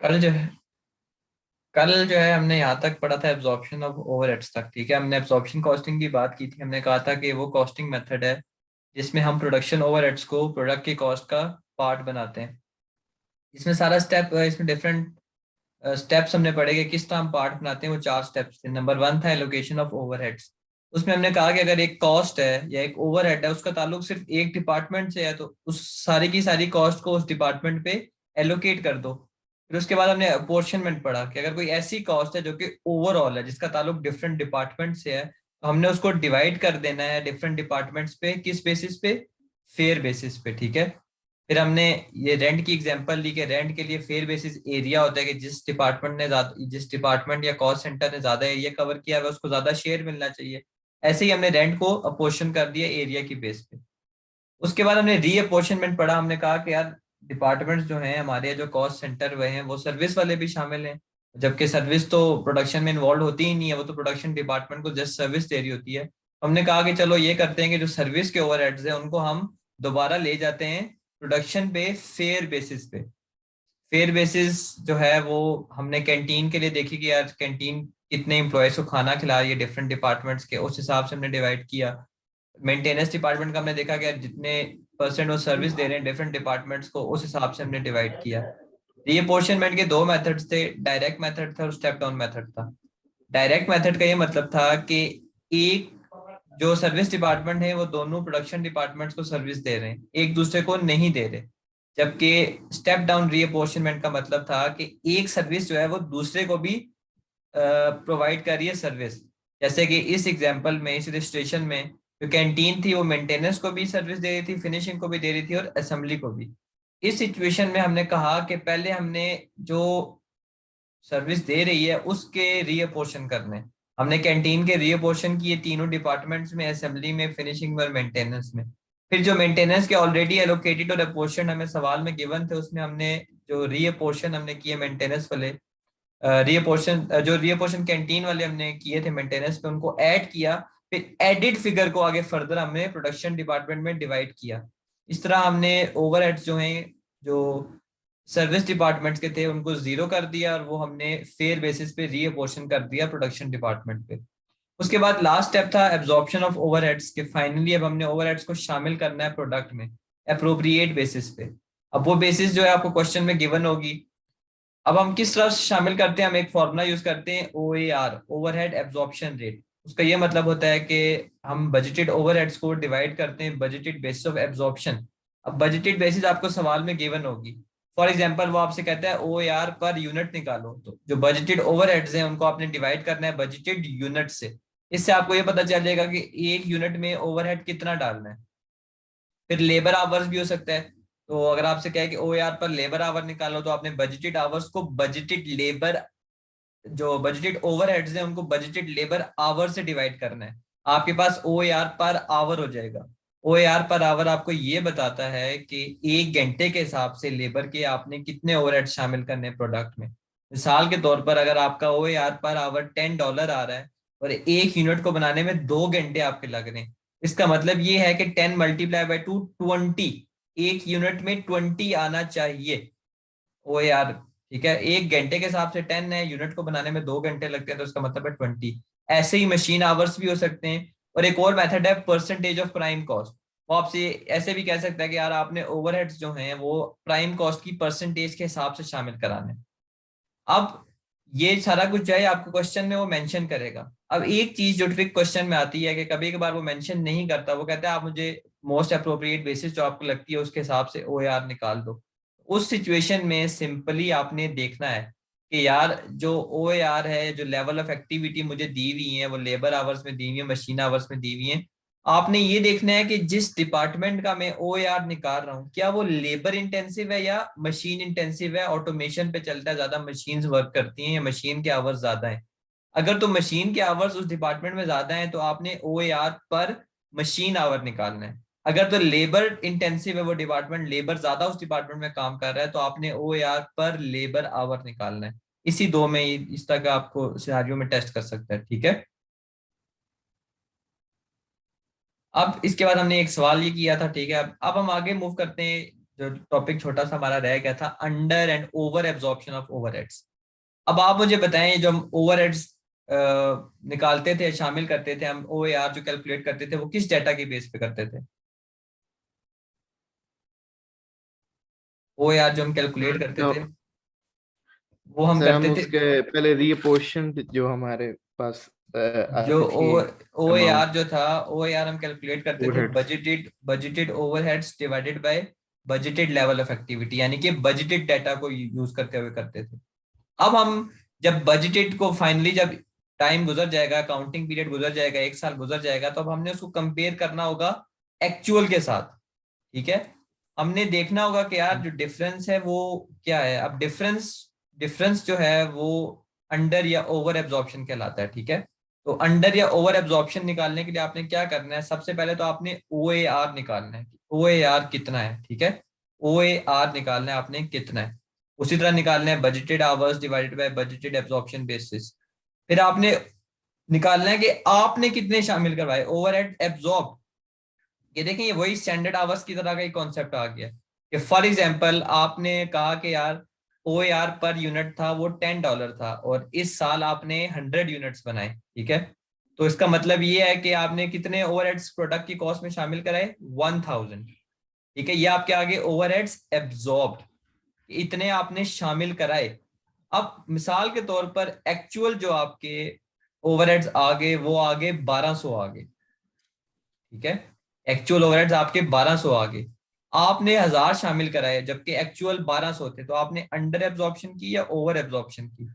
कल जो है कल जो है हमने यहाँ तक पढ़ा था एब्जॉर्प्शन ऑफ ओवरहेड्स तक। ठीक है, हमने एब्जॉर्प्शन कॉस्टिंग की बात की थी। हमने कहा था कि वो कॉस्टिंग मेथड है जिसमें हम प्रोडक्शन ओवरहेड्स को प्रोडक्ट की कॉस्ट का पार्ट बनाते हैं। इसमें सारा स्टेप, इसमें डिफरेंट स्टेप्स हमने पढ़े कि किस तरह हम पार्ट बनाते हैं। वो चार स्टेप्स थे। नंबर वन था एलोकेशन ऑफ ओवरहेड्स। उसमें हमने कहा कि अगर एक कॉस्ट है या एक ओवरहेड है उसका ताल्लुक सिर्फ एक डिपार्टमेंट से है तो उस सारी की सारी कॉस्ट को उस डिपार्टमेंट पे एलोकेट कर दो। फिर उसके बाद हमने अपोर्शनमेंट पढ़ा कि अगर कोई ऐसी कॉस्ट है जो कि ओवरऑल है जिसका ताल्लुक डिफरेंट डिपार्टमेंट से है तो हमने उसको डिवाइड कर देना है डिफरेंट डिपार्टमेंट्स पे। किस बेसिस पे? फेयर बेसिस पे। ठीक है। फिर हमने ये रेंट की एग्जांपल ली कि रेंट के लिए फेयर बेसिस एरिया होता है कि जिस डिपार्टमेंट या कॉस्ट सेंटर ने ज्यादा एरिया कवर किया है उसको ज्यादा शेयर मिलना चाहिए। ऐसे ही हमने रेंट को अपोर्शन कर दिया एरिया की बेस पे। उसके बाद हमने री अपोर्शनमेंट पढ़ा। हमने कहा कि यार डिपार्टमेंट्स जो हैं हमारे, जो कॉस्ट सेंटर हुए हैं, वो सर्विस वाले भी शामिल हैं। जबकि सर्विस तो प्रोडक्शन में इन्वॉल्व होती ही नहीं है, वो तो प्रोडक्शन डिपार्टमेंट को जस्ट सर्विस दे रही होती है। हमने कहा कि चलो ये करते हैं कि जो सर्विस के ओवरहेड्स हैं उनको हम दोबारा ले जाते हैं प्रोडक्शन पे फेयर बेसिस पे। फेयर बेसिस जो है वो हमने कैंटीन के लिए देखी कि यार कैंटीन कितने एम्प्लॉयज को खाना खिला रही है डिफरेंट डिपार्टमेंट्स के, उस हिसाब से हमने डिवाइड किया। मेंटेनेंस डिपार्टमेंट का हमने देखा कि यार जितने परसेंट वो सर्विस दे रहे हैं डिफरेंट डिपार्टमेंट्स को, उस हिसाब से हमने डिवाइड किया। रीअपोर्शनमेंट के दो मेथड्स थे, डायरेक्ट मेथड था और स्टेप डाउन मेथड था। डायरेक्ट मेथड का ये मतलब था कि एक जो सर्विस डिपार्टमेंट है वो दोनों प्रोडक्शन डिपार्टमेंट्स को सर्विस दे रहे हैं, एक दूसरे को नहीं दे रहे। जबकि स्टेप डाउन रीअपोर्शनमेंट का मतलब था कि एक सर्विस जो है वो दूसरे को भी प्रोवाइड कर रही है सर्विस। जैसे कि इस एग्जांपल में, इस रजिस्ट्रेशन में जो कैंटीन थी वो मेंटेनेंस को भी सर्विस दे रही थी, फिनिशिंग को भी दे रही थी और असेंबली को भी। इस सिचुएशन में हमने कहा कि पहले हमने जो सर्विस दे रही है उसके रीअपोर्शन करने। हमने कैंटीन के रीअपोर्शन किए तीनों डिपार्टमेंट्स में, असेंबली में, फिनिशिंग में और मेंटेनेंस में। फिर जो मेंटेनेंस के ऑलरेडी एलोकेटेड और अपोर्शन हमें सवाल में गिवन थे उसमें हमने जो रीअपोर्शन हमने किए मेंटेनेंस वाले, रीअपोर्शन कैंटीन वाले हमने किए थे मेंटेनेंस पे, उनको ऐड किया। फिर एडिड फिगर को आगे फर्दर हमने प्रोडक्शन डिपार्टमेंट में डिवाइड किया। इस तरह हमने ओवरहेड्स जो हैं, जो सर्विस डिपार्टमेंट्स के थे, उनको जीरो कर दिया और वो हमने फेयर बेसिस पे रीअपोर्शन कर दिया प्रोडक्शन डिपार्टमेंट पे। उसके बाद लास्ट स्टेप था एब्जॉर्प्शन ऑफ ओवरहेड्स के। फाइनली अब हमने ओवरहेड्स को शामिल करना है प्रोडक्ट में अप्रोप्रिएट बेसिस पे। अब वो बेसिस जो है आपको क्वेश्चन में गिवन होगी। अब हम किस तरह से शामिल करते हैं? हम एक फॉर्मूला यूज करते हैं, OAR, ओवरहेड एब्जॉर्प्शन रेट। उसका ये मतलब होता है कि हम बजटेड ओवरहेड्स को डिवाइड करते हैं बजटेड बेसिस ऑफ एब्जॉर्प्शन। अब बजटेड बेसिस आपको सवाल में गिवन होगी। फॉर एग्जांपल वो आपसे कहता है OAR पर यूनिट निकालो, तो जो बजटेड ओवरहेड्स हैं उनको आपने डिवाइड करना है बजटेड यूनिट से। इससे आपको ये पता चल जाएगा कि एक यूनिट में ओवरहेड कितना डालना है। फिर लेबर आवर्स भी हो सकता है। तो अगर आपसे कहे कि OAR पर लेबर आवर निकालो तो आपने बजटेड आवर्स को बजटेड लेबर, जो बजटेड ओवरहेड्स हैं उनको बजटेड लेबर आवर से डिवाइड करना है। आपके पास OAR पर आवर हो जाएगा। OAR पर आवर आपको ये बताता है कि एक घंटे के हिसाब से लेबर के आपने कितने ओवरहेड शामिल करने हैं प्रोडक्ट में। मिसाल के तौर पर अगर आपका OAR पर आवर $10 आ रहा है और एक यूनिट को बनाने में 2 घंटे आपके लग रहे हैं, इसका मतलब ये है कि 10 × 2 20। एक यूनिट में 20 आना चाहिए OAR। ठीक है, एक घंटे के हिसाब से 10 है, यूनिट को बनाने में 2 घंटे लगते हैं, तो इसका मतलब है 20। ऐसे ही मशीन आवर्स भी हो सकते हैं। और एक और मेथड है परसेंटेज ऑफ प्राइम कॉस्ट। वो आपसे ऐसे भी कह सकता है कि यार आपने ओवरहेड्स जो हैं वो प्राइम कॉस्ट की परसेंटेज के हिसाब से शामिल कराने हैं। अब ये सारा कुछ जो है आपको क्वेश्चन में वो मेंशन करेगा। अब एक चीज जो ट्रिक क्वेश्चन में आती है कि कभी कभार वो मेंशन नहीं करता, वो कहता है आप मुझे मोस्ट अप्रोप्रिएट बेसिस जो आपको लगती है उसके हिसाब से OAR निकाल दो। उस सिचुएशन में सिंपली आपने देखना है कि यार जो OAR है, जो लेवल ऑफ एक्टिविटी मुझे दी हुई है वो लेबर आवर्स में दी हुई है, मशीन आवर्स में दी हुई है। आपने ये देखना है कि जिस डिपार्टमेंट का मैं OAR निकाल रहा हूँ क्या वो लेबर इंटेंसिव है या मशीन इंटेंसिव है, ऑटोमेशन पे चलता है, ज्यादा मशीन्स वर्क करती हैं या मशीन के आवर्स ज्यादा हैं। अगर तो मशीन के आवर्स उस डिपार्टमेंट में ज्यादा हैं तो आपने OAR पर मशीन आवर निकालना है। अगर तो लेबर इंटेंसिव है वो डिपार्टमेंट, लेबर ज्यादा उस डिपार्टमेंट में काम कर रहा है, तो आपने OAR पर लेबर आवर निकालना है। इसी दो में इस तरह का आपको सिनारियो में टेस्ट कर सकता है। ठीक है। अब इसके बाद हमने एक सवाल ये किया था। ठीक है, अब हम आगे मूव करते हैं। जो टॉपिक छोटा सा हमारा रह गया था, under and over absorption of overheads. अब आप मुझे बताएं, जो हम ओवरहेड्स निकालते थे, शामिल करते थे, हम OAR जो कैलकुलेट करते थे, वो किस डेटा के बेस पे करते थे? OAR जो हम कैलकुलेट करते तो थे, वो हम सर हम करते थे, उसके पहले रीअपोर्शन जो हमारे पास जो आती थी OAR अमाउंट जो था, OAR हम कैलकुलेट करते थे overheads. Budgeted overheads divided by budgeted level of activity, यानी कि बजटेड डाटा को यूज करते हुए करते थे। अब हम जब बजटेड को फाइनली, जब टाइम गुजर जाएगा, अकाउंटिंग पीरियड गुजर जाएगा, 1 साल गुजर जाएगा, तो अब हमने उसको कंपेयर करना होगा एक्चुअल के साथ। ठीक है, हमने देखना होगा कि यार जो डिफरेंस है वो क्या है। अब डिफरेंस डिफरेंस जो है वो अंडर या ओवर एब्जॉर्प्शन कहलाता है। ठीक है, तो अंडर या ओवर एब्जॉर्प्शन निकालने के लिए आपने क्या करना है, सबसे पहले तो आपने OAR निकालना है, OAR कितना है। ठीक है, OAR निकालना है आपने कितना है। उसी तरह निकालना है budgeted hours divided by budgeted absorption basis. फिर आपने निकालना है कि आपने कितने शामिल करवाए ओवरहेड एब्जॉर्ब। ये देखें, ये वही स्टैंडर्ड आवर्स की तरह का ही कॉन्सेप्ट आ गया कि फॉर एग्जांपल आपने कहा कि यार OAR पर यूनिट था वो $10 था, और इस साल आपने 100 यूनिट्स बनाए। ठीक है, तो इसका मतलब ये है कि आपने कितने ओवरहेड्स प्रोडक्ट की कॉस्ट में शामिल कराए, 1000। ठीक है, ये आपके आगे ओवरहेड्स एब्जॉर्ब्ड, इतने आपने शामिल कराए। अब मिसाल के तौर पर एक्चुअल जो आपके ओवरहेड्स आगे, वो आगे 1200 आगे। ठीक है, एक्चुअल ओवरहेड्स आपके 1200 आगे, आपने 1000 शामिल कराए जबकि एक्चुअल 1200 थे, तो आपने अंडर एब्जॉर्प्शन की या ओवर एब्जॉर्प्शन की?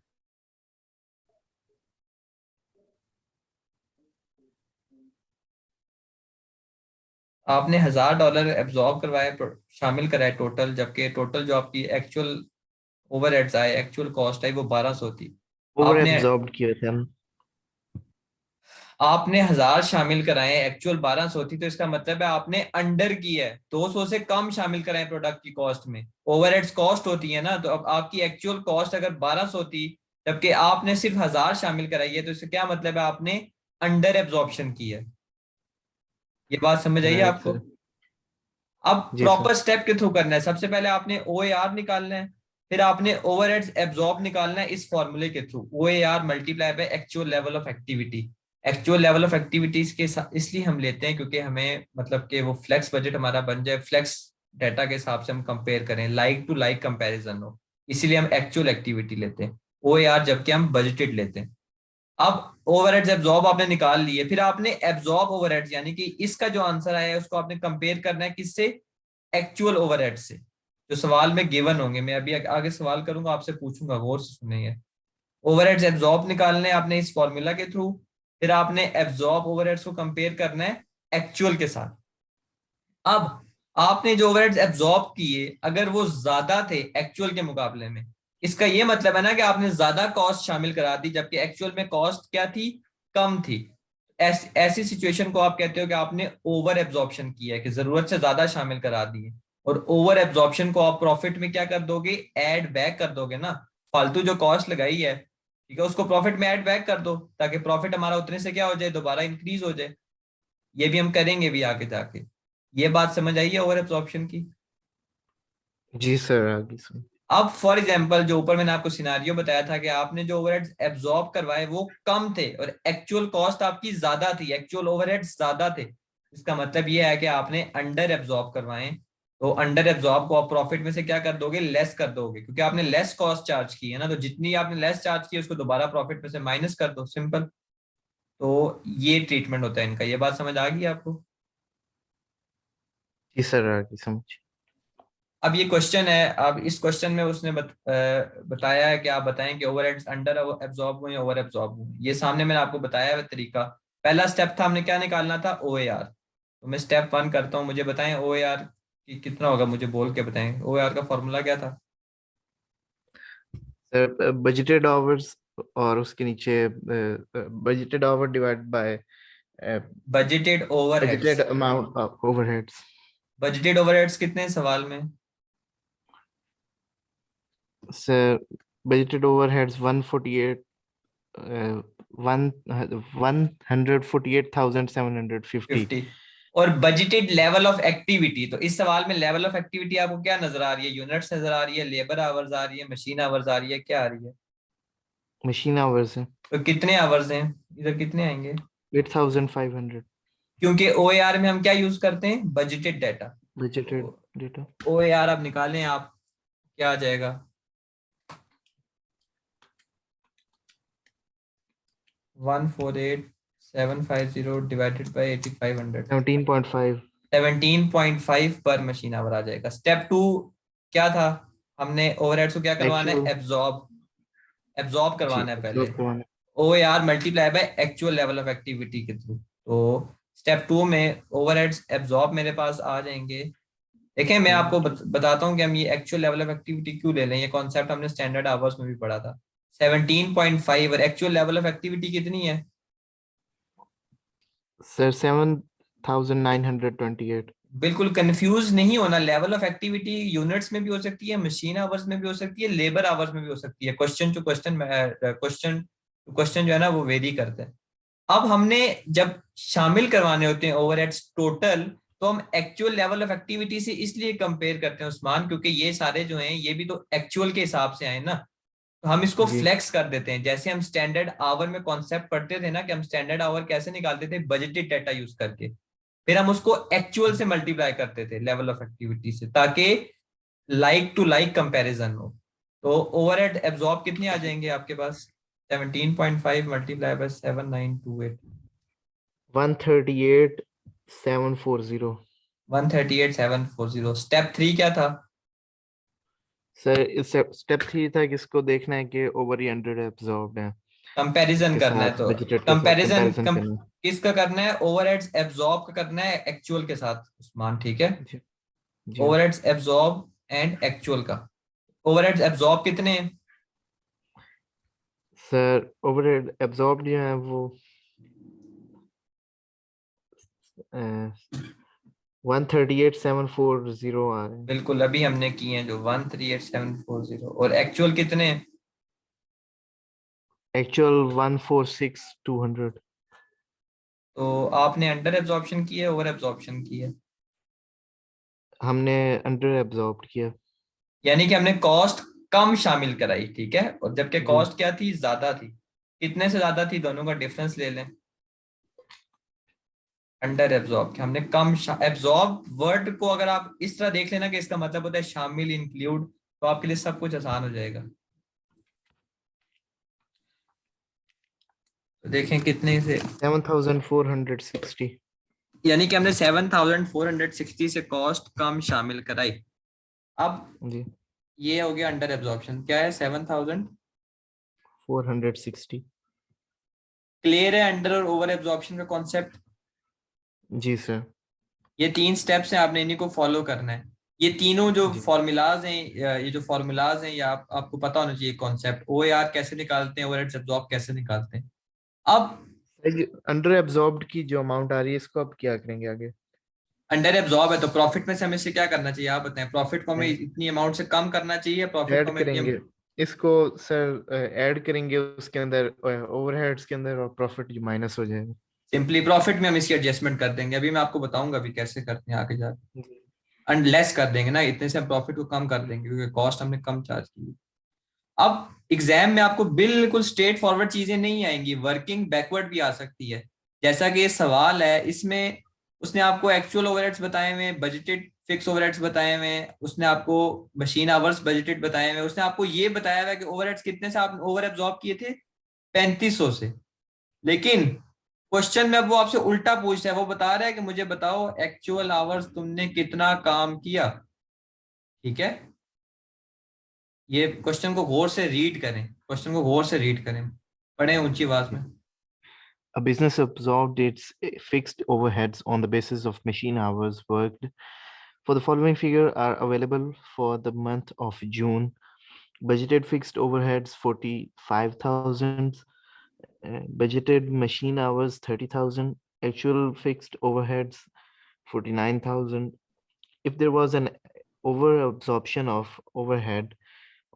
आपने $1000 एब्जॉर्ब करवाए, शामिल कराए टोटल, जबकि टोटल जो आपकी एक्चुअल ओवरहेड्स आए, एक्चुअल कॉस्ट आई, वो 1200 थी। ओवर आपने एब्जॉर्ब किए थे हम। आपने 1000 शामिल कराए, एक्चुअल 1200 थी, तो इसका मतलब है आपने अंडर की है, 200 से कम शामिल कराए प्रोडक्ट की कॉस्ट में। ओवरहेड्स कॉस्ट होती है ना, तो अब आपकी एक्चुअल कॉस्ट अगर 1200 थी, जबकि आपने सिर्फ 1000 शामिल कराई है, तो इससे क्या मतलब है, आपने अंडर एब्जॉर्प्शन की है। ये बात समझ आई है राइट आपको? सर। अब जी सर। प्रॉपर स्टेप के थ्रू करना है। सबसे पहले आपने OAR निकालना है, फिर आपने ओवरहेड्स एब्जॉर्ब निकालना है इस फॉर्मूले के through, OAR multiply by actual level of activity. Actual level of activities के इसलिए हम लेते हैं क्योंकि हमें मतलब कि वो फ्लेक्स बजट हमारा बन जाए, फ्लेक्स डाटा के हिसाब से हम कंपेयर करें, लाइक टू लाइक कंपैरिजन हो, इसीलिए हम एक्चुअल एक्टिविटी लेते हैं OAR, जबकि हम बजटेड लेते हैं। अब ओवरहेड्स एब्जॉर्ब आपने निकाल लिए, फिर आपने एब्जॉर्ब ओवरहेड्स, यानी कि इसका जो आंसर आया है उसको आपने कंपेयर करना है किससे, एक्चुअल ओवरहेड से, जो सवाल में गिवन होंगे। मैं अभी आगे सवाल करूंगा, आपसे पूछूंगा, गौर से सुनेंगे। ओवरहेड्स एब्जॉर्ब निकालने हैं आपने इस फॉर्मूला के थ्रू, फिर आपने एब्जॉर्ब ओवरहेड्स को कंपेयर करना है एक्चुअल के साथ। अब आपने जो ओवरहेड्स एब्जॉर्ब किए, अगर वो ज्यादा थे एक्चुअल के मुकाबले में, इसका ये मतलब है ना कि आपने ज्यादा कॉस्ट शामिल करा दी, जबकि एक्चुअल में कॉस्ट क्या थी, कम थी। ऐसी सिचुएशन को आप कहते हो कि आपने ओवर एब्जॉर्प्शन किया है, कि जरूरत से ज्यादा शामिल करा दिए। और ओवर एब्जॉर्प्शन को आप प्रॉफिट में क्या कर दोगे, ऐड बैक कर दोगे ना, फालतू जो कॉस्ट लगाई है, ठीक है, उसको प्रॉफिट में ऐड बैक कर दो, ताकि प्रॉफिट हमारा उतने से क्या हो जाए, दोबारा इंक्रीज हो जाए। ये भी हम करेंगे भी आगे जाके। ये बात समझ आई है ओवर एब्जॉर्प्शन की? जी सर आगे सर। अब फॉर एग्जांपल, जो ऊपर मैंने आपको सिनारियो बताया था कि आपने जो ओवरहेड्स एब्जॉर्ब करवाए वो कम थे और एक्चुअल कॉस्ट आपकी ज्यादा थी, एक्चुअल ओवरहेड्स ज्यादा थे, इसका मतलब ये है कि आपने अंडर एब्जॉर्ब करवाए। तो अंडर एब्जॉर्ब को आप प्रॉफिट में से क्या कर दोगे, लेस कर दोगे, क्योंकि आपने लेस कॉस्ट चार्ज की है ना, तो जितनी आपने लेस चार्ज की है उसको दोबारा प्रॉफिट में से माइनस कर दो, सिंपल। तो ये ट्रीटमेंट होता है इनका। ये बात समझ आ गई आपको? जी सर आगे समझ। अब ये क्वेश्चन है, अब इस क्वेश्चन में उसने बताया है कि आप बताएं कि ओवरहेड्स अंडर एब्जॉर्ब हुए या ओवर एब्जॉर्ब हुए। ये सामने मैंने आपको बताया है तरीका। पहला स्टेप था, हमने क्या निकालना था, OAR। तो मैं स्टेप 1 करता हूँ, मुझे बताएं OAR की कितना होगा, मुझे बोल के बताएं OAR का फॉर्मूला क्या था। सर बजटेड आवर्स और उसके नीचे budgeted hour divide by budgeted overheads. Budgeted amount of overheads. Budgeted overheads कितने हैं सवाल में? Sir budgeted overheads 148 one 148,750। 50। और बजटेड लेवल ऑफ एक्टिविटी, तो इस सवाल में लेवल ऑफ एक्टिविटी आपको क्या नजर आ रही है? यूनिट्स नजर आ रही है, लेबर आवर्स आ रही है, मशीन आवर्स आ रही है, क्या आ रही है? मशीन आवर्स है। तो कितने आवर्स हैं इधर, कितने आएंगे? 8500 क्योंकि ओएआर में हम क्या यूज करते हैं? Budgeted data. बजटेड तो डेटा। ओएआर आप निकालें आप, क्या आ जाएगा? 148750 डिवाइडेड बाई 8500, 17.5। 17.5 पर मशीन आवर आ जाएगा। स्टेप टू क्या था? हमने ओवरहेड्स को क्या करवाना है? एक्चुअल। एब्जॉर्ब, एब्जॉर्ब जी, करवाना है पहले, एब्जॉर्ब करवाना। O R multiply by actual level of activity के थ्रू। तो स्टेप टू में ओवरहेड्स एब्जॉर्ब मेरे पास आ जाएंगे। देखें मैं आपको बताता हूँ कि हम ये एक्चुअल लेवल ऑफ एक्टिविटी क्यों ले लें। ये कॉन्सेप्ट हमने स्टैंडर्ड आवर्स में भी पढ़ा था। 17.5 और एक्चुअल लेवल ऑफ एक्टिविटी कितनी है? सर 7928। बिल्कुल कंफ्यूज नहीं होना। लेवल ऑफ एक्टिविटी यूनिट्स में भी हो सकती है, मशीन आवर्स में भी हो सकती है, लेबर आवर्स में भी हो सकती है। Question to question, question to question जो है ना वो वेरी करते हैं। अब हमने जब शामिल करवाने होते हैं ओवरहेड्स टोटल, तो हम एक्चुअल लेवल ऑफ एक्टिविटी से इसलिए कंपेयर करते हैं उस्मान, क्योंकि ये सारे जो हैं ये भी तो एक्चुअल के हिसाब से आए ना। तो हम इसको जी। फ्लेक्स कर देते हैं। जैसे हम स्टैंडर्ड आवर में कॉन्सेप्ट पढ़ते थे ना, कि हम स्टैंडर्ड आवर कैसे निकालते थे? बजटेड डाटा यूज करके। फिर हम उसको एक्चुअल से मल्टीप्लाई करते थे लेवल ऑफ एक्टिविटी से, ताकि लाइक टू लाइक कंपैरिजन हो। तो ओवरहेड एब्जॉर्ब कितने आ जाएंगे आपके पास? 17.5 मल्टीप्लाई बाय 7928, 138740। 138740। स्टेप थ्री क्या था? सर इस स्टेप 3 था कि इसको देखना है कि ओवर या अंडर एब्जॉर्ब है, कंपैरिजन के करना है। साथ तो बजटेड के साथ कंपैरिजन कंपैरिजन करना है। किसका करना है? ओवरहेड्स एब्जॉर्ब का करना है एक्चुअल के साथ उस्मान, ठीक है? जी। जी। ओवरहेड्स एब्जॉर्ब एंड एक्चुअल का। ओवरहेड्स एब्जॉर्ब कितने हैं? सर ओवर एब्जॉर्ब जो है वो 138740 आ रहे हैं। बिल्कुल अभी हमने किए हैं जो 138740। और एक्चुअल कितने हैं? एक्चुअल 146200। तो आपने अंडर एब्जॉर्प्शन की है, ओवर एब्जॉर्प्शन की है? हमने अंडर एब्जॉर्ब किया। यानी कि हमने कॉस्ट कम शामिल कराई, ठीक है? और जबकि जी। कॉस्ट क्या थी? ज्यादा थी। कितने से ज्यादा थी? दोनों का डिफरेंस ले लें। अंडर एब्जॉर्ब हमने कम। एब्जॉर्ब वर्ड को अगर आप इस तरह देख लेना कि इसका मतलब होता है शामिल, इंक्लूड, तो आपके लिए सब कुछ आसान हो जाएगा। तो देखें कितने से, 7460। यानी कि हमने 7460 से कॉस्ट कम शामिल कराई। अब जी। ये हो गया अंडर एब्जॉर्प्शन। क्या है? 7000। 460। क्लियर है अंडर और ओवर एब्जॉर्प्शन का कॉन्सेप्ट? जी सर। ये तीन स्टेप्स हैं, आपने इन्हीं को फॉलो करना है। ये तीनों जो जी फॉर्मूलाज हैं, ये जो फॉर्मूलाज हैं, ये आपको पता होना चाहिए कॉन्सेप्ट। ओ आर कैसे निकालते हैं, ओवरहेड्स एब्जॉर्ब कैसे निकालते हैं। अब अंडर एब्जॉर्ब्ड की जो अमाउंट आ रही है इसको अब क्या करेंगे आगे? अंडर एब्जॉर्ब है तो प्रॉफिट में से हमें इससे क्या करना चाहिए? आप बताएं। प्रॉफिट को हमें इतनी अमाउंट से कम करना चाहिए, प्रॉफिट को ऐड हमें इतनी। करेंगे इसको सर, ऐड करेंगे उसके अंदर ओवरहेड्स के अंदर, और प्रॉफिट जो माइनस हो जाएगा। सिंपली प्रॉफिट में हम इसकी एडजस्टमेंट कर देंगे। अभी मैं आपको बताऊंगा अभी कैसे करते हैं आगे जाके। जी। एंड लेस कर देंगे ना, इतने से हम प्रॉफिट को कम कर देंगे क्योंकि कॉस्ट हमने कम चार्ज की। अब एग्जाम में आपको बिल्कुल स्ट्रेट फॉरवर्ड चीजें नहीं आएंगी, वर्किंग बैकवर्ड भी आ सकती है। जैसा कि ये सवाल है, इसमें उसने आपको एक्चुअल ओवरहेड्स बताए हुए, बजटेड फिक्स ओवरहेड्स बताए हुए, उसने आपको मशीन आवर्स बजटेड बताए हुए, उसने आपको ये बताया हुआ है कि ओवरहेड्स कितने से आप ओवर एब्जॉर्ब किए थे? 3500 से। लेकिन क्वेश्चन में अब वो आपसे उल्टा पूछ रहा है। वो बता रहा है कि मुझे बताओ एक्चुअल आवर्स तुमने कितना काम किया, ठीक है? ये क्वेश्चन को गौर से रीड करें, क्वेश्चन को गौर से रीड करें, पढ़ें ऊंची आवाज में। A business absorbed its fixed overheads on the basis of machine hours worked. For the following figure are available for the month of June. Budgeted fixed overheads 45,000, budgeted machine hours 30,000, actual fixed overheads 49,000. If there was an over absorption of overhead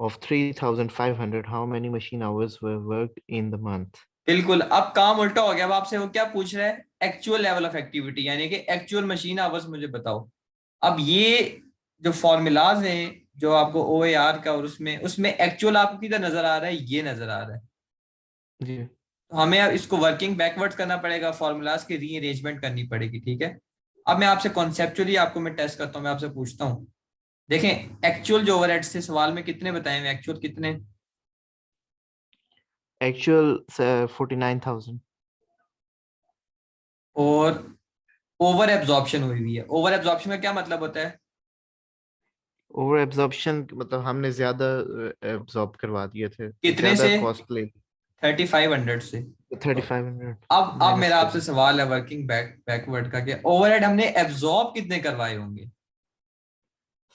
of 3,500, how many machine hours were worked in the month? बिल्कुल, अब काम उल्टा हो गया। अब आपसे वो क्या पूछ रहा है, एक्चुअल लेवल ऑफ एक्टिविटी, यानी कि एक्चुअल मशीन आवर्स मुझे बताओ। अब ये जो फॉर्मूलाज हैं जो आपको ओ ए आर का, और उसमें उसमें एक्चुअल आपको किधर नजर आ रहा है, ये नजर आ रहा है। जी तो हमें अब इसको वर्किंग बैकवर्ड्स करना पड़ेगा, फॉर्मूलाज की रीअरेंजमेंट करनी पड़ेगी, ठीक है। अब मैं आपसे कॉन्सेप्चुअली आपको मैं टेस्ट करता हूँ, मैं आपसे पूछता हूँ। देखें, एक्चुअल जो ओवरहेड्स थे सवाल में कितने बताए हुए, एक्चुअल कितने? एक्चुअल 49,000। और ओवर एब्जॉर्प्शन हुई हुई है। ओवर एब्जॉर्प्शन का क्या मतलब होता है? ओवर एब्जॉर्प्शन मतलब हमने ज्यादा एब्जॉर्ब करवा दिए थे, कितने ज्यादा से? कॉस्टली। 3500 से। 3,500 अब माइनस मेरा आपसे 30। सवाल है वर्किंग बैकवर्ड का, कि ओवरहेड हमने एब्जॉर्ब कितने करवाए होंगे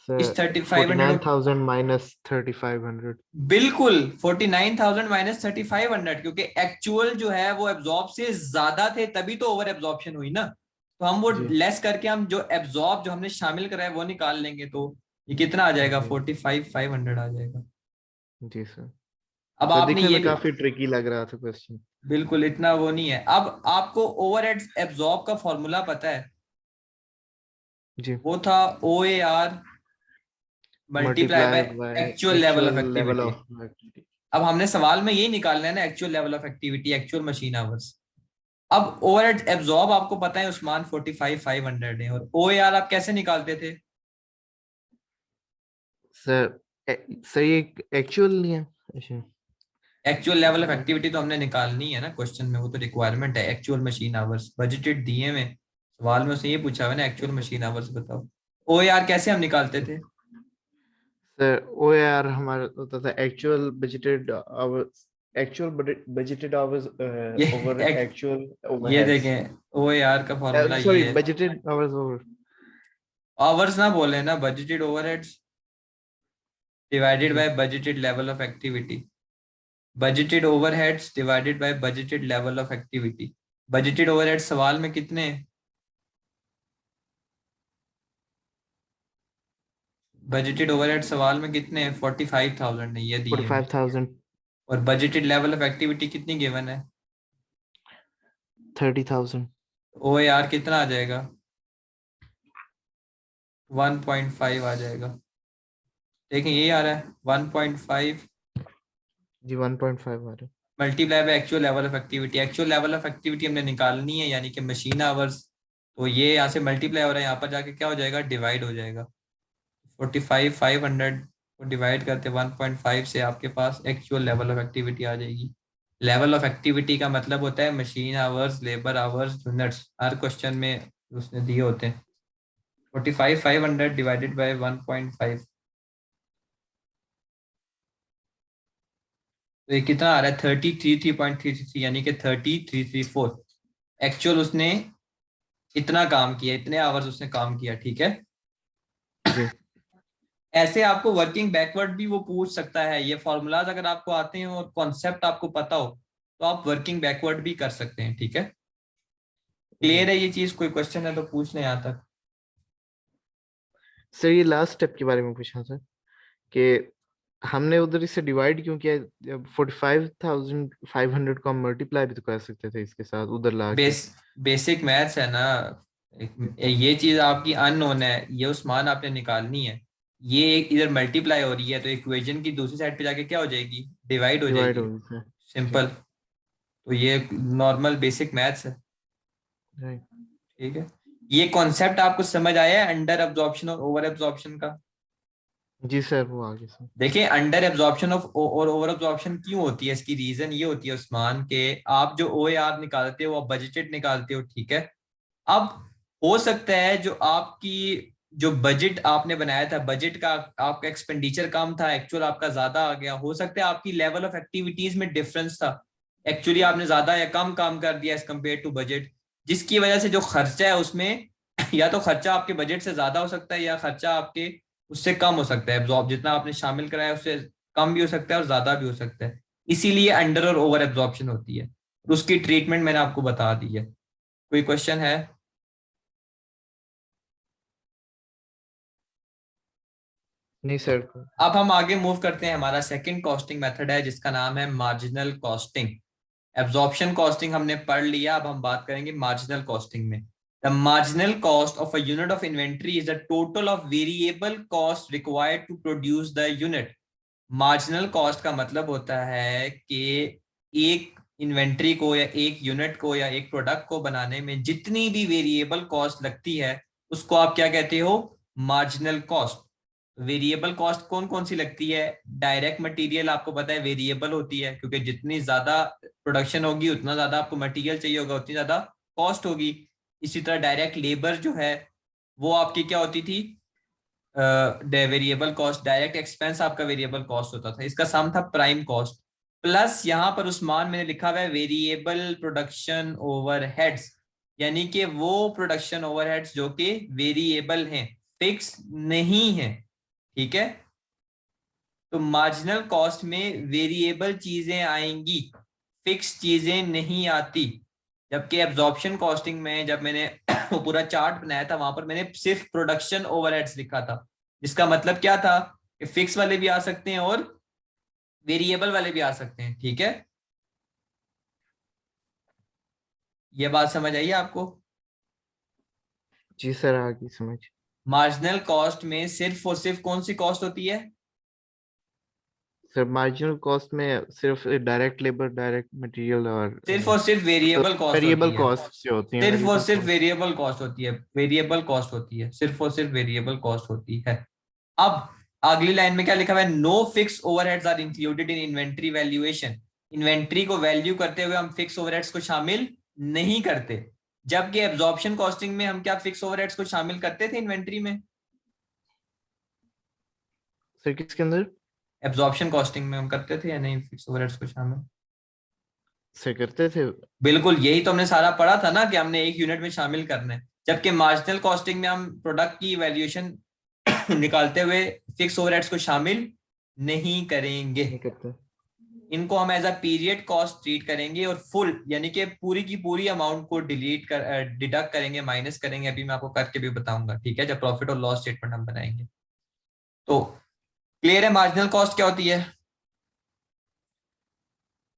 सर इस 3500 को? 49,000 माइनस 3,500। बिल्कुल, 49,000 माइनस 3,500, क्योंकि एक्चुअल जो है वो एब्जॉर्ब से ज्यादा थे, तभी तो ओवर एब्जॉर्प्शन हुई ना। तो हम वो जी लेस करके हम जो एब्जॉर्ब जो हमने शामिल करा है वो निकाल लेंगे, तो ये कितना आ जाएगा, जी 45,500 आ जाएगा। जी सर। अब सर आपने दिखने ये में भी, काफी ट्रिकी लग रहा था क्वेश्चन। बिल्कुल इतना वो नहीं है। अब आपको ओवरहेड एब्जॉर्ब का फॉर्मूला पता है, जी वो था O A R multiply by multiply by actual level actual of level activity. Of activity. अब हमने सवाल में यही निकालना है ना, actual level of activity, actual machine hours. अब ओवरहेड एब्जॉर्ब आपको पता है उस्मान 45,500 है, और ओ ए आर आप कैसे निकालते थे? सर सर ये एक्चुअल नहीं है। अच्छा। एक्चुअल लेवल ऑफ एक्टिविटी तो हमने निकालनी है ना क्वेश्चन में, वो तो रिक्वायरमेंट है। एक्चुअल मशीन आवर्स बजटेड दिए में, सवाल में उसने ये पूछा हुआ है ना, एक्चुअल मशीन आवर्स बताओ। ओ ए आर कैसे हम निकालते थे? सर ओ आर हमारा होता था actual budgeted hours, actual budgeted hours ये ओवर एक, एक्चुअल ये ओवरहेड्स। देखें ओ ए आर का फॉर्मूला सॉरी ये है। Budgeted hours over. आवर्स ना बोले ना, बजटेड ओवरहेड्स डिवाइडेड जी by budgeted level of activity. Budgeted overheads divided by budgeted level of activity. Budgeted overheads सवाल में कितने हैं? बजटेड ओवरहेड सवाल में कितने हैं? 45,000 है, ये दिए हैं। 45,000। और बजटेड लेवल ऑफ एक्टिविटी कितनी गिवन है? 30,000। ओ ए आर कितना आ जाएगा? 1.5 आ जाएगा। देखें यही आ रहा है 1.5 जी 1.5 आ रहा multiply by actual level of activity. Actual level of activity हमने निकालनी है, यानी कि मशीन आवर्स। तो ये यहाँ से मल्टीप्लाई हो रहा है, यहाँ पर जाके क्या हो जाएगा, डिवाइड हो जाएगा। 45,500 को डिवाइड करते 1.5 से आपके पास एक्चुअल लेवल ऑफ एक्टिविटी आ जाएगी। लेवल ऑफ एक्टिविटी का मतलब होता है machine hours, labour hours, units, हर क्वेश्चन में उसने दिए होते हैं। 45,500 डिवाइडेड बाय 1.5, तो ये कितना आ रहा है, 33.333, यानी कि 3334। एक्चुअल उसने इतना काम किया, इतने आवर्स उसने काम किया, ठीक है। है। जी ऐसे आपको वर्किंग बैकवर्ड भी वो पूछ सकता है। ये फॉर्मूलाज अगर आपको आते हैं और कॉन्सेप्ट आपको पता हो, तो आप वर्किंग बैकवर्ड भी कर सकते हैं, ठीक है। जी क्लियर है ये चीज? कोई क्वेश्चन है तो पूछ लें यहाँ तक। सर ये लास्ट स्टेप के बारे में पूछना था कि हमने उधर इसे डिवाइड क्यों किया। जब 45,500 को हम मल्टीप्लाई भी तो कर सकते थे इसके साथ उधर ला के। बेसिक मैथ्स है ना। ये चीज आपकी अननोन है, ये उस्मान आपने निकालनी है। ये एक इधर मल्टीप्लाई हो रही है, तो इक्वेशन की दूसरी साइड पे जाके क्या हो जाएगी, डिवाइड हो डिवाइड जाएगी। हो गई सर। जी सिंपल। तो ये नॉर्मल बेसिक मैथ्स है, राइट। ठीक है। ये कॉन्सेप्ट आपको समझ आया है अंडर एब्जॉर्प्शन और ओवर एब्जॉर्प्शन का? जी सर वो आगे सर। देखिए, अंडर एब्जॉर्प्शन ऑफ और ओवर एब्जॉर्प्शन क्यों होती है, इसकी रीजन ये होती है उस्मान के, आप जो ओ ए आर निकालते हो, आप बजटेड निकालते हो, ठीक है। अब हो सकता है जो आपकी जो बजट आपने बनाया था, बजट का आपका एक्सपेंडिचर कम था, एक्चुअल आपका ज्यादा आ गया। हो सकता है आपकी लेवल ऑफ एक्टिविटीज में डिफरेंस था, एक्चुअली आपने ज्यादा या कम काम कर दिया एज कम्पेयर टू बजट, जिसकी वजह से जो खर्चा है उसमें या तो खर्चा आपके बजट से ज्यादा हो सकता है, या खर्चा आपके उससे कम हो सकता है। एब्जॉर्ब जितना आपने शामिल कराया उससे कम भी हो सकता है और ज्यादा भी हो सकता है। इसीलिए अंडर और ओवर एब्जॉर्प्शन होती है। उसकी ट्रीटमेंट मैंने आपको बता दी है। कोई क्वेश्चन है? नहीं सर। अब हम आगे मूव करते हैं। हमारा सेकंड कॉस्टिंग मेथड है जिसका नाम है मार्जिनल कॉस्टिंग। एब्जॉर्प्शन कॉस्टिंग हमने पढ़ लिया, अब हम बात करेंगे मार्जिनल कॉस्टिंग में। The marginal cost of a unit of inventory is the total of variable cost required to produce the unit. Marginal cost का मतलब होता है कि एक इन्वेंट्री को या एक यूनिट को या एक प्रोडक्ट को बनाने में जितनी भी वेरिएबल कॉस्ट लगती है उसको आप क्या कहते हो, मार्जिनल कॉस्ट। वेरिएबल कॉस्ट कौन कौन सी लगती है, डायरेक्ट मटेरियल आपको पता है वेरिएबल होती है, क्योंकि जितनी ज्यादा प्रोडक्शन होगी उतना ज्यादा आपको मटेरियल चाहिए होगा, उतनी ज्यादा कॉस्ट होगी। इसी तरह डायरेक्ट लेबर जो है वो आपकी क्या होती थी, वेरिएबल कॉस्ट। डायरेक्ट एक्सपेंस आपका वेरिएबल कॉस्ट होता था, इसका सम था प्राइम कॉस्ट। प्लस यहाँ पर उस्मान मैंने लिखा हुआ है वेरिएबल प्रोडक्शन ओवरहेड्स, यानी कि वो प्रोडक्शन ओवरहेड्स जो कि वेरिएबल हैं, फिक्स नहीं है। ठीक है, तो मार्जिनल कॉस्ट में वेरिएबल चीजें आएंगी, फिक्स चीजें नहीं आती। जबकि एब्जॉर्प्शन कॉस्टिंग में जब मैंने वो पूरा चार्ट बनाया था वहां पर मैंने सिर्फ प्रोडक्शन ओवरहेड्स लिखा था, जिसका मतलब क्या था कि फिक्स वाले भी आ सकते हैं और वेरिएबल वाले भी आ सकते हैं। ठीक है, ये बात समझ आई आपको? जी सर, आगे समझ। मार्जिनल कॉस्ट में सिर्फ और सिर्फ कौन सी कॉस्ट होती है? सर मार्जिनल कॉस्ट में सिर्फ डायरेक्ट लेबर, डायरेक्ट मटेरियल सिर्फ और सिर्फ वेरिएबल कॉस्ट वेरिएबल होती है, कॉस्ट से होती हैं, सिर्फ और वेरिएबल सिर्फ कॉस्ट। वेरिएबल कॉस्ट होती है, वेरिएबल कॉस्ट होती है, सिर्फ और सिर्फ वेरिएबल कॉस्ट होती है। अब अगली लाइन में क्या लिखा हुआ है, no fix overheads are included in inventory valuation. Inventory को वैल्यू करते हुए हम फिक्स ओवरहेड्स को शामिल नहीं करते, जबकि एब्जॉर्प्शन कॉस्टिंग में हम क्या फिक्स ओवरहेड्स को शामिल करते थे इन्वेंट्री में? सर किसके अंदर? एब्जॉर्प्शन कॉस्टिंग में हम करते थे या नहीं फिक्स ओवरहेड्स को शामिल? सर करते थे। बिल्कुल, यही तो हमने सारा पढ़ा था ना कि हमने एक यूनिट में शामिल करना है। जबकि मार्जिनल कॉस्टिंग में हम प्रोडक्ट की वैल्यूएशन निकालते हुए फिक्स ओवरहेड्स को शामिल नहीं करेंगे। नहीं करते। इनको हम as a period cost treat करेंगे और फुल यानी कि पूरी की पूरी अमाउंट को डिडक्ट करेंगे, माइनस करेंगे। अभी मैं आपको करके भी बताऊंगा, ठीक है, जब प्रॉफिट और लॉस स्टेटमेंट हम बनाएंगे। तो क्लियर है मार्जिनल कॉस्ट क्या होती है?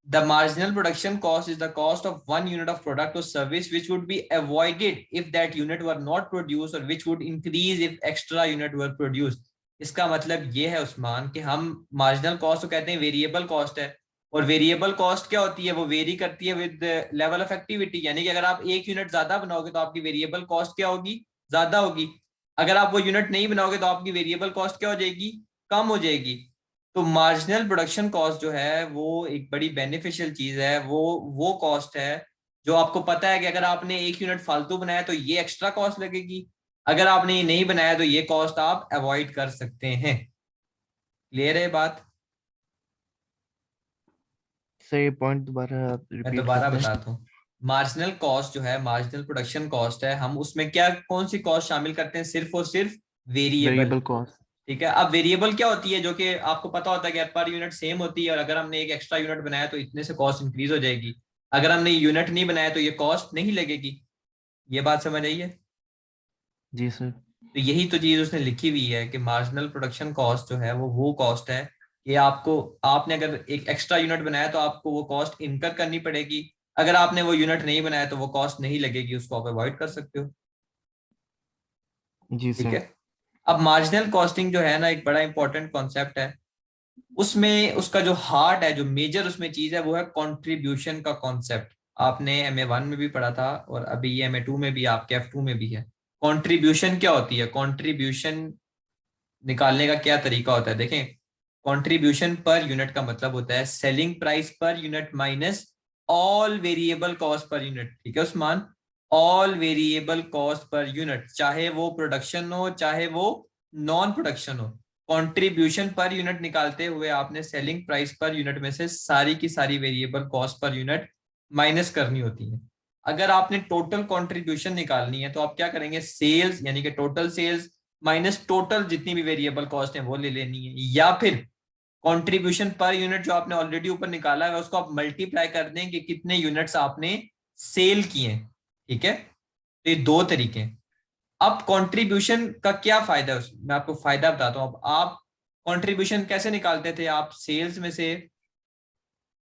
The marginal production cost is the cost of one unit of product or service which would be avoided if that unit were not produced or which would increase if extra unit were produced. इसका मतलब ये है उस्मान कि हम marginal cost को कहते हैं variable cost है, और वेरिएबल कॉस्ट क्या होती है, वो वेरी करती है विद लेवल ऑफ एक्टिविटी। यानी कि अगर आप एक यूनिट ज्यादा बनाओगे तो आपकी वेरिएबल कॉस्ट क्या होगी, ज्यादा होगी। अगर आप वो यूनिट नहीं बनाओगे तो आपकी वेरिएबल कॉस्ट क्या हो जाएगी, कम हो जाएगी। तो मार्जिनल प्रोडक्शन कॉस्ट जो है वो एक बड़ी बेनिफिशियल चीज है। वो कॉस्ट है जो आपको पता है कि अगर आपने एक यूनिट फालतू बनाया तो ये एक्स्ट्रा कॉस्ट लगेगी, अगर आपने ये नहीं बनाया तो ये कॉस्ट आप अवॉइड कर सकते हैं। क्लियर है बात? सर ये पॉइंट दोबारा आप मैं रिपीट दोबारा करते हैं? बताता हूँ। मार्जिनल कॉस्ट जो है, मार्जिनल प्रोडक्शन कॉस्ट है, हम उसमें क्या कौन सी कॉस्ट शामिल करते हैं, सिर्फ और सिर्फ वेरिएबल। Variable cost. ठीक है, अब वेरिएबल क्या होती है, जो कि आपको पता होता है कि पर यूनिट सेम होती है, और अगर हमने एक एक्स्ट्रा यूनिट बनाया तो इतने से कॉस्ट इंक्रीज हो जाएगी, अगर हमने यूनिट नहीं बनाया तो ये कॉस्ट नहीं लगेगी। ये बात समझ आई है? जी सर। तो यही तो चीज उसने लिखी हुई है कि मार्जिनल प्रोडक्शन कॉस्ट जो है वो कॉस्ट है कि आपको, आपने अगर एक एक्स्ट्रा यूनिट बनाया तो आपको वो कॉस्ट इनकर करनी पड़ेगी, अगर आपने वो यूनिट नहीं बनाया तो वो कॉस्ट नहीं लगेगी, उसको आप अवॉइड कर सकते हो। जी ठीक सर। है, अब मार्जिनल कॉस्टिंग जो है ना एक बड़ा इंपॉर्टेंट कॉन्सेप्ट है। उसमें उसका जो हार्ट है, जो मेजर उसमें चीज है, वो है कंट्रीब्यूशन का कॉन्सेप्ट। आपने MA1 में भी पढ़ा था और अभी ये MA2 में भी, आपके F2 में भी है। कंट्रीब्यूशन क्या होती है, कंट्रीब्यूशन निकालने का क्या तरीका होता है, देखें। कंट्रीब्यूशन पर यूनिट का मतलब होता है selling price per unit minus all variable cost per unit. ठीक है Usman, all variable cost per unit, चाहे वो प्रोडक्शन हो चाहे वो नॉन प्रोडक्शन हो। कंट्रीब्यूशन पर यूनिट निकालते हुए आपने सेलिंग प्राइस पर यूनिट में से सारी की सारी variable cost per unit minus करनी होती है। अगर आपने टोटल कंट्रीब्यूशन निकालनी है तो आप क्या करेंगे, सेल्स यानी कि टोटल सेल्स माइनस टोटल जितनी भी वेरिएबल कॉस्ट है वो ले लेनी है, या फिर कंट्रीब्यूशन पर यूनिट जो आपने ऑलरेडी ऊपर निकाला है उसको आप मल्टीप्लाई कर दें कि कितने यूनिट्स आपने सेल किए हैं। ठीक है, तो ये दो तरीके हैं। अब कंट्रीब्यूशन का क्या फायदा है, मैं आपको फायदा बताता हूँ। अब आप कंट्रीब्यूशन कैसे निकालते थे, आप सेल्स में से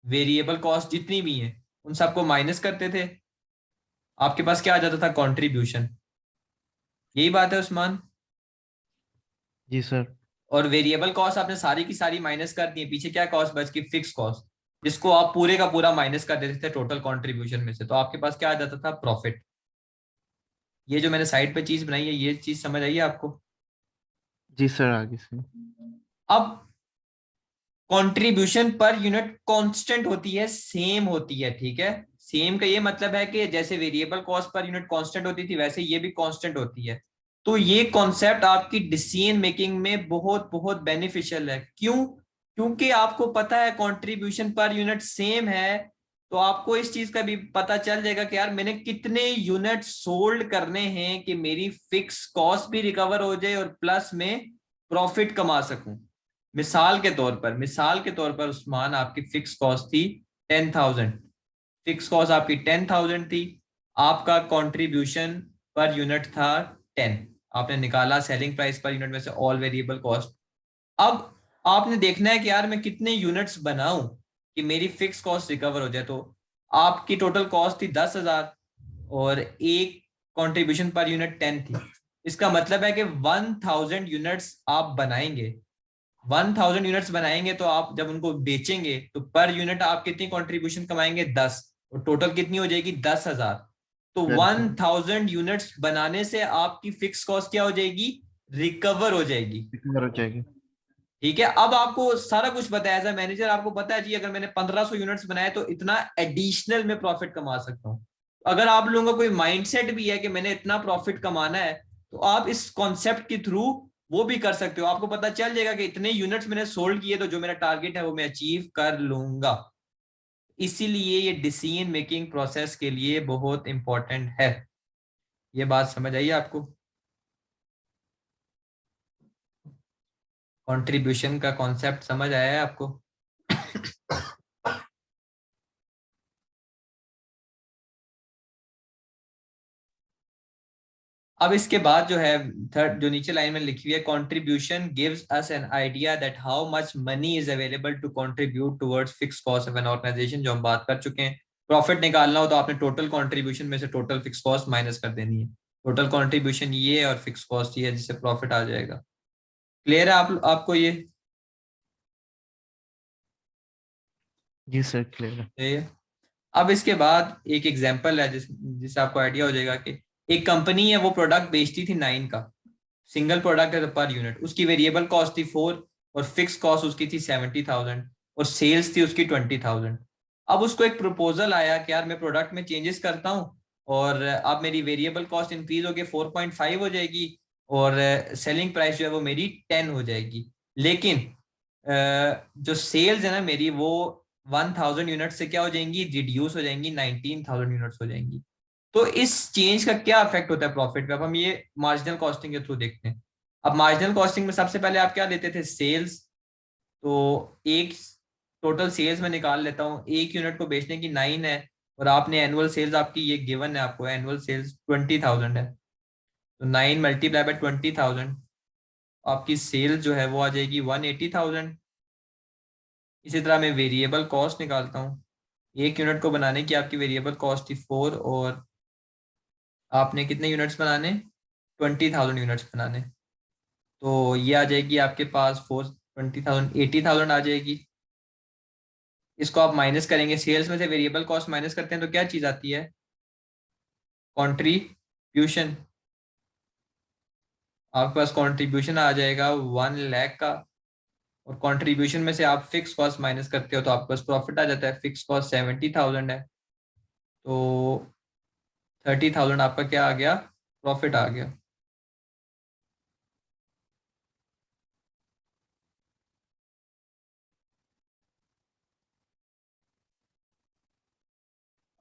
वेरिएबल कॉस्ट जितनी भी है उन सबको माइनस करते थे, आपके पास क्या आ जाता था? कंट्रीब्यूशन। यही बात है उस्मान। जी सर। और वेरिएबल कॉस्ट आपने सारी की सारी माइनस कर दी है, पीछे क्या कॉस्ट बच गई? फिक्स कॉस्ट, जिसको आप पूरे का पूरा माइनस कर देते थे टोटल कंट्रीब्यूशन में से, तो आपके पास क्या आ जाता था? प्रॉफिट। ये जो मैंने साइड पे चीज बनाई है, ये चीज समझ आई है आपको? जी सर, आगे से। अब कंट्रीब्यूशन पर यूनिट कांस्टेंट होती है, सेम होती है, ठीक है। सेम का ये मतलब है कि जैसे variable cost per unit constant होती थी, वैसे ये भी कांस्टेंट होती है। तो ये कॉन्सेप्ट आपकी डिसीजन मेकिंग में बहुत बहुत बेनिफिशियल है। क्यों? क्योंकि आपको पता है कंट्रीब्यूशन पर यूनिट सेम है, तो आपको इस चीज का भी पता चल जाएगा कि यार मैंने कितने यूनिट सोल्ड करने हैं कि मेरी फिक्स कॉस्ट भी रिकवर हो जाए और प्लस में प्रॉफिट कमा सकूं। मिसाल के तौर पर उस्मान, आपकी फिक्स कॉस्ट थी 10,000। फिक्स कॉस्ट आपकी 10,000 थी, आपका कंट्रीब्यूशन पर यूनिट था 10। आपने निकाला सेलिंग प्राइस पर यूनिट में से ऑल वेरिएबल कॉस्ट। अब आपने देखना है कि यार मैं कितने यूनिट्स बनाऊं कि मेरी फिक्स कॉस्ट रिकवर हो जाए। तो आपकी टोटल कॉस्ट थी 10,000 और एक कंट्रीब्यूशन पर यूनिट 10 थी। इसका मतलब है कि 1,000 यूनिट्स आप बनाएंगे। 1,000 यूनिट्स बनाएंगे तो आप जब उनको बेचेंगे तो पर यूनिट आप कितनी कंट्रीब्यूशन कमाएंगे? 10। और टोटल कितनी हो जाएगी? 10,000। तो 10,000 1,000 यूनिट्स बनाने से आपकी फिक्स कॉस्ट क्या हो जाएगी? रिकवर हो जाएगी। रिकवर हो जाएगी। ठीक है। अब आपको सारा कुछ पता है, एज अ मैनेजर आपको पता है जी अगर मैंने 1,500 यूनिट्स बनाए तो इतना एडिशनल में प्रॉफिट कमा सकता हूँ। अगर आप लोगों का कोई माइंडसेट भी है कि मैंने इतना प्रॉफिट कमाना है, तो आप इस कॉन्सेप्ट के थ्रू वो भी कर सकते हो। आपको पता चल जाएगा कि इतने यूनिट्स मैंने सोल्ड किए तो जो मेरा टारगेट है वो मैं अचीव कर लूंगा। इसीलिए ये डिसीजन मेकिंग प्रोसेस के लिए बहुत इंपॉर्टेंट है। ये बात समझ आई आपको? कंट्रीब्यूशन का कॉन्सेप्ट समझ आया है आपको? अब इसके बाद जो है थर्ड, जो नीचे लाइन में लिखी हुई है, contribution gives us an idea that how much money is available to contribute towards fix cost of an organisation, जो हम बात कर चुके हैं। प्रॉफिट निकालना हो तो आपने टोटल कंट्रीब्यूशन में से टोटल फिक्स कॉस्ट माइनस कर देनी है। टोटल कंट्रीब्यूशन ये है और फिक्स कॉस्ट ये है, जिससे प्रॉफिट आ जाएगा। क्लियर है आपको ये? जी सर, क्लियर है। ये अब इसके बाद एक एग्जांपल है जिससे आपको आइडिया हो जाएगा कि एक कंपनी है, वो प्रोडक्ट बेचती थी 9 का। सिंगल प्रोडक्ट है तो पर यूनिट उसकी वेरिएबल कॉस्ट थी 4 और फिक्स कॉस्ट उसकी थी 70,000 और सेल्स थी उसकी 20,000। अब उसको एक प्रपोजल आया कि यार मैं प्रोडक्ट में चेंजेस करता हूँ और अब मेरी वेरिएबल कॉस्ट इंक्रीज होकर 4.5 हो जाएगी और सेलिंग प्राइस जो है वो मेरी 10 हो जाएगी। लेकिन जो सेल्स है ना मेरी, वो 1,000 यूनिट से क्या हो जाएंगी? रिड्यूस हो जाएंगी, 19,000 यूनिट्स हो जाएंगी। तो इस चेंज का क्या इफेक्ट होता है प्रॉफिट पे? अब हम ये मार्जिनल कॉस्टिंग के थ्रू देखते हैं। अब मार्जिनल कॉस्टिंग में सबसे पहले आप क्या लेते थे? सेल्स। तो एक टोटल सेल्स में निकाल लेता हूँ, एक यूनिट को बेचने की 9 है और आपने एनुअल सेल्स, आपकी ये गिवन है, आपको एनुअल सेल्स 20,000 है। तो 9 मल्टीप्लाई बाय 20,000, आपकी सेल्स जो है वो आ जाएगी 180,000। इसी तरह मैं वेरिएबल कॉस्ट निकालता हूँ। एक यूनिट को बनाने की आपकी वेरिएबल कॉस्ट थी 4 और आपने कितने यूनिट्स बनाने? 20,000 यूनिट्स बनाने। तो ये आ जाएगी आपके पास 4, 20,000, 80,000 आ जाएगी। इसको आप माइनस करेंगे, सेल्स में से वेरिएबल कॉस्ट माइनस करते हैं तो क्या चीज आती है? कंट्रीब्यूशन। आपके पास कंट्रीब्यूशन आ जाएगा 1 लाख का। और कंट्रीब्यूशन में से आप फिक्स कॉस्ट माइनस करते हो तो आपके पास प्रॉफिट आ जाता है। फिक्स कॉस्ट 70,000 है, तो 30,000 आपका क्या आ गया? प्रॉफिट आ गया।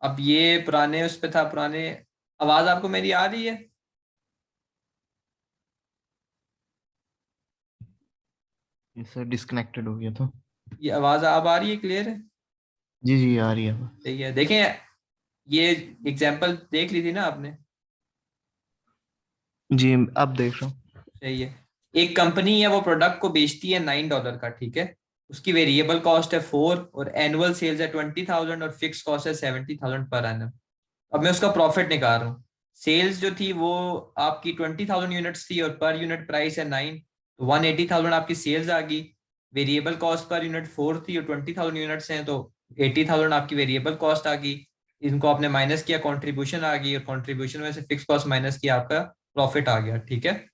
अब ये पुराने उस पे था, पुराने। आवाज आपको मेरी आ रही है? ये सर डिस्कनेक्टेड हो गया था। ये आवाज अब आ रही है? क्लियर है? जी जी, आ रही है अब। सही है। देखें, ये एग्जाम्पल देख ली थी ना आपने? जी, अब देख रहा हूँ। सही है। एक कंपनी है, वो प्रोडक्ट को बेचती है $9 का, ठीक है। उसकी वेरिएबल कॉस्ट है 4 और एनुअल सेल्स है 20,000 और फिक्स कॉस्ट है 70,000 पर एनम। अब मैं उसका प्रॉफिट निकाल रहा हूँ। सेल्स जो थी वो आपकी 20,000 यूनिट्स थी और पर यूनिट प्राइस है 9, तो 180,000 आपकी सेल्स आ गई। वेरिएबल कॉस्ट पर यूनिट 4 थी और 20,000 यूनिट्स हैं तो 80,000 आपकी वेरिएबल कॉस्ट आ गई। इनको आपने माइनस किया, कंट्रीब्यूशन आ गई और कंट्रीब्यूशन में से फिक्स कॉस्ट माइनस किया, आपका प्रॉफिट आ गया। ठीक है।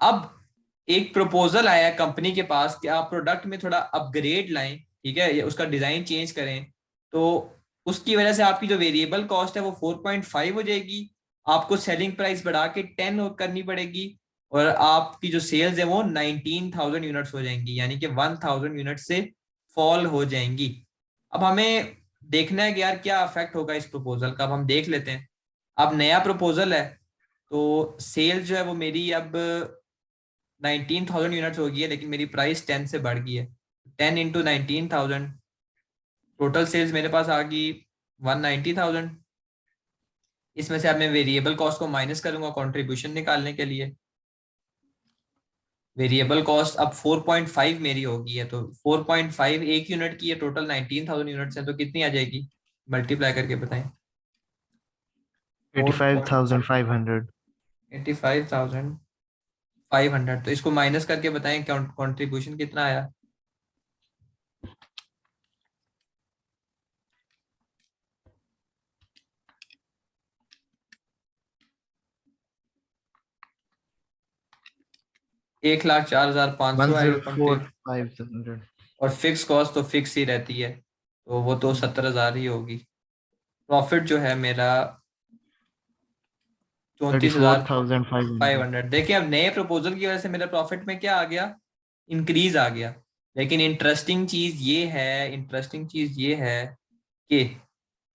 अब एक प्रपोजल आया कंपनी के पास कि आप प्रोडक्ट में थोड़ा अपग्रेड लाएं, ठीक है, या उसका डिजाइन चेंज करें, तो उसकी वजह से आपकी जो वेरिएबल कॉस्ट है वो 4.5 हो जाएगी, आपको सेलिंग प्राइस बढ़ा के 10 करनी पड़ेगी और आपकी जो सेल्स है वो 19,000 यूनिट्स हो जाएंगी, यानी कि 1,000 यूनिट से फॉल हो जाएंगी। अब हमें देखना है कि यार क्या अफेक्ट होगा इस प्रपोजल का। अब हम देख लेते हैं। अब नया प्रपोजल है तो सेल जो है वो मेरी अब 19,000 यूनिट्स हो गई है, लेकिन मेरी प्राइस 10 से बढ़ गई है। 10 × 19,000, टोटल सेल्स मेरे पास आ गई 190,000। इसमें से अब मैं वेरिएबल कॉस्ट को माइनस करूंगा कंट्रीब्यूशन निकालने के लिए। वेरिएबल कॉस्ट अब 4.5 मेरी होगी है, तो 4.5 एक यूनिट की है, टोटल 19,000 यूनिट्स है, तो कितनी आ जाएगी, मल्टीप्लाई करके बताएं। 85,500। 85,500, तो इसको माइनस करके बताएं कंट्रीब्यूशन कितना आया। 1,04,500 आएगा कंट्रीब्यूशन। 104,500। और फिक्स कॉस्ट तो फिक्स ही रहती है, तो वो तो 70,000 ही होगी। प्रॉफिट जो है मेरा 34,500। 34,500। देखिए अब नए प्रपोजल की वजह से मेरे प्रॉफिट में क्या आ गया, इंक्रीज आ गया। लेकिन इंटरेस्टिंग चीज ये है कि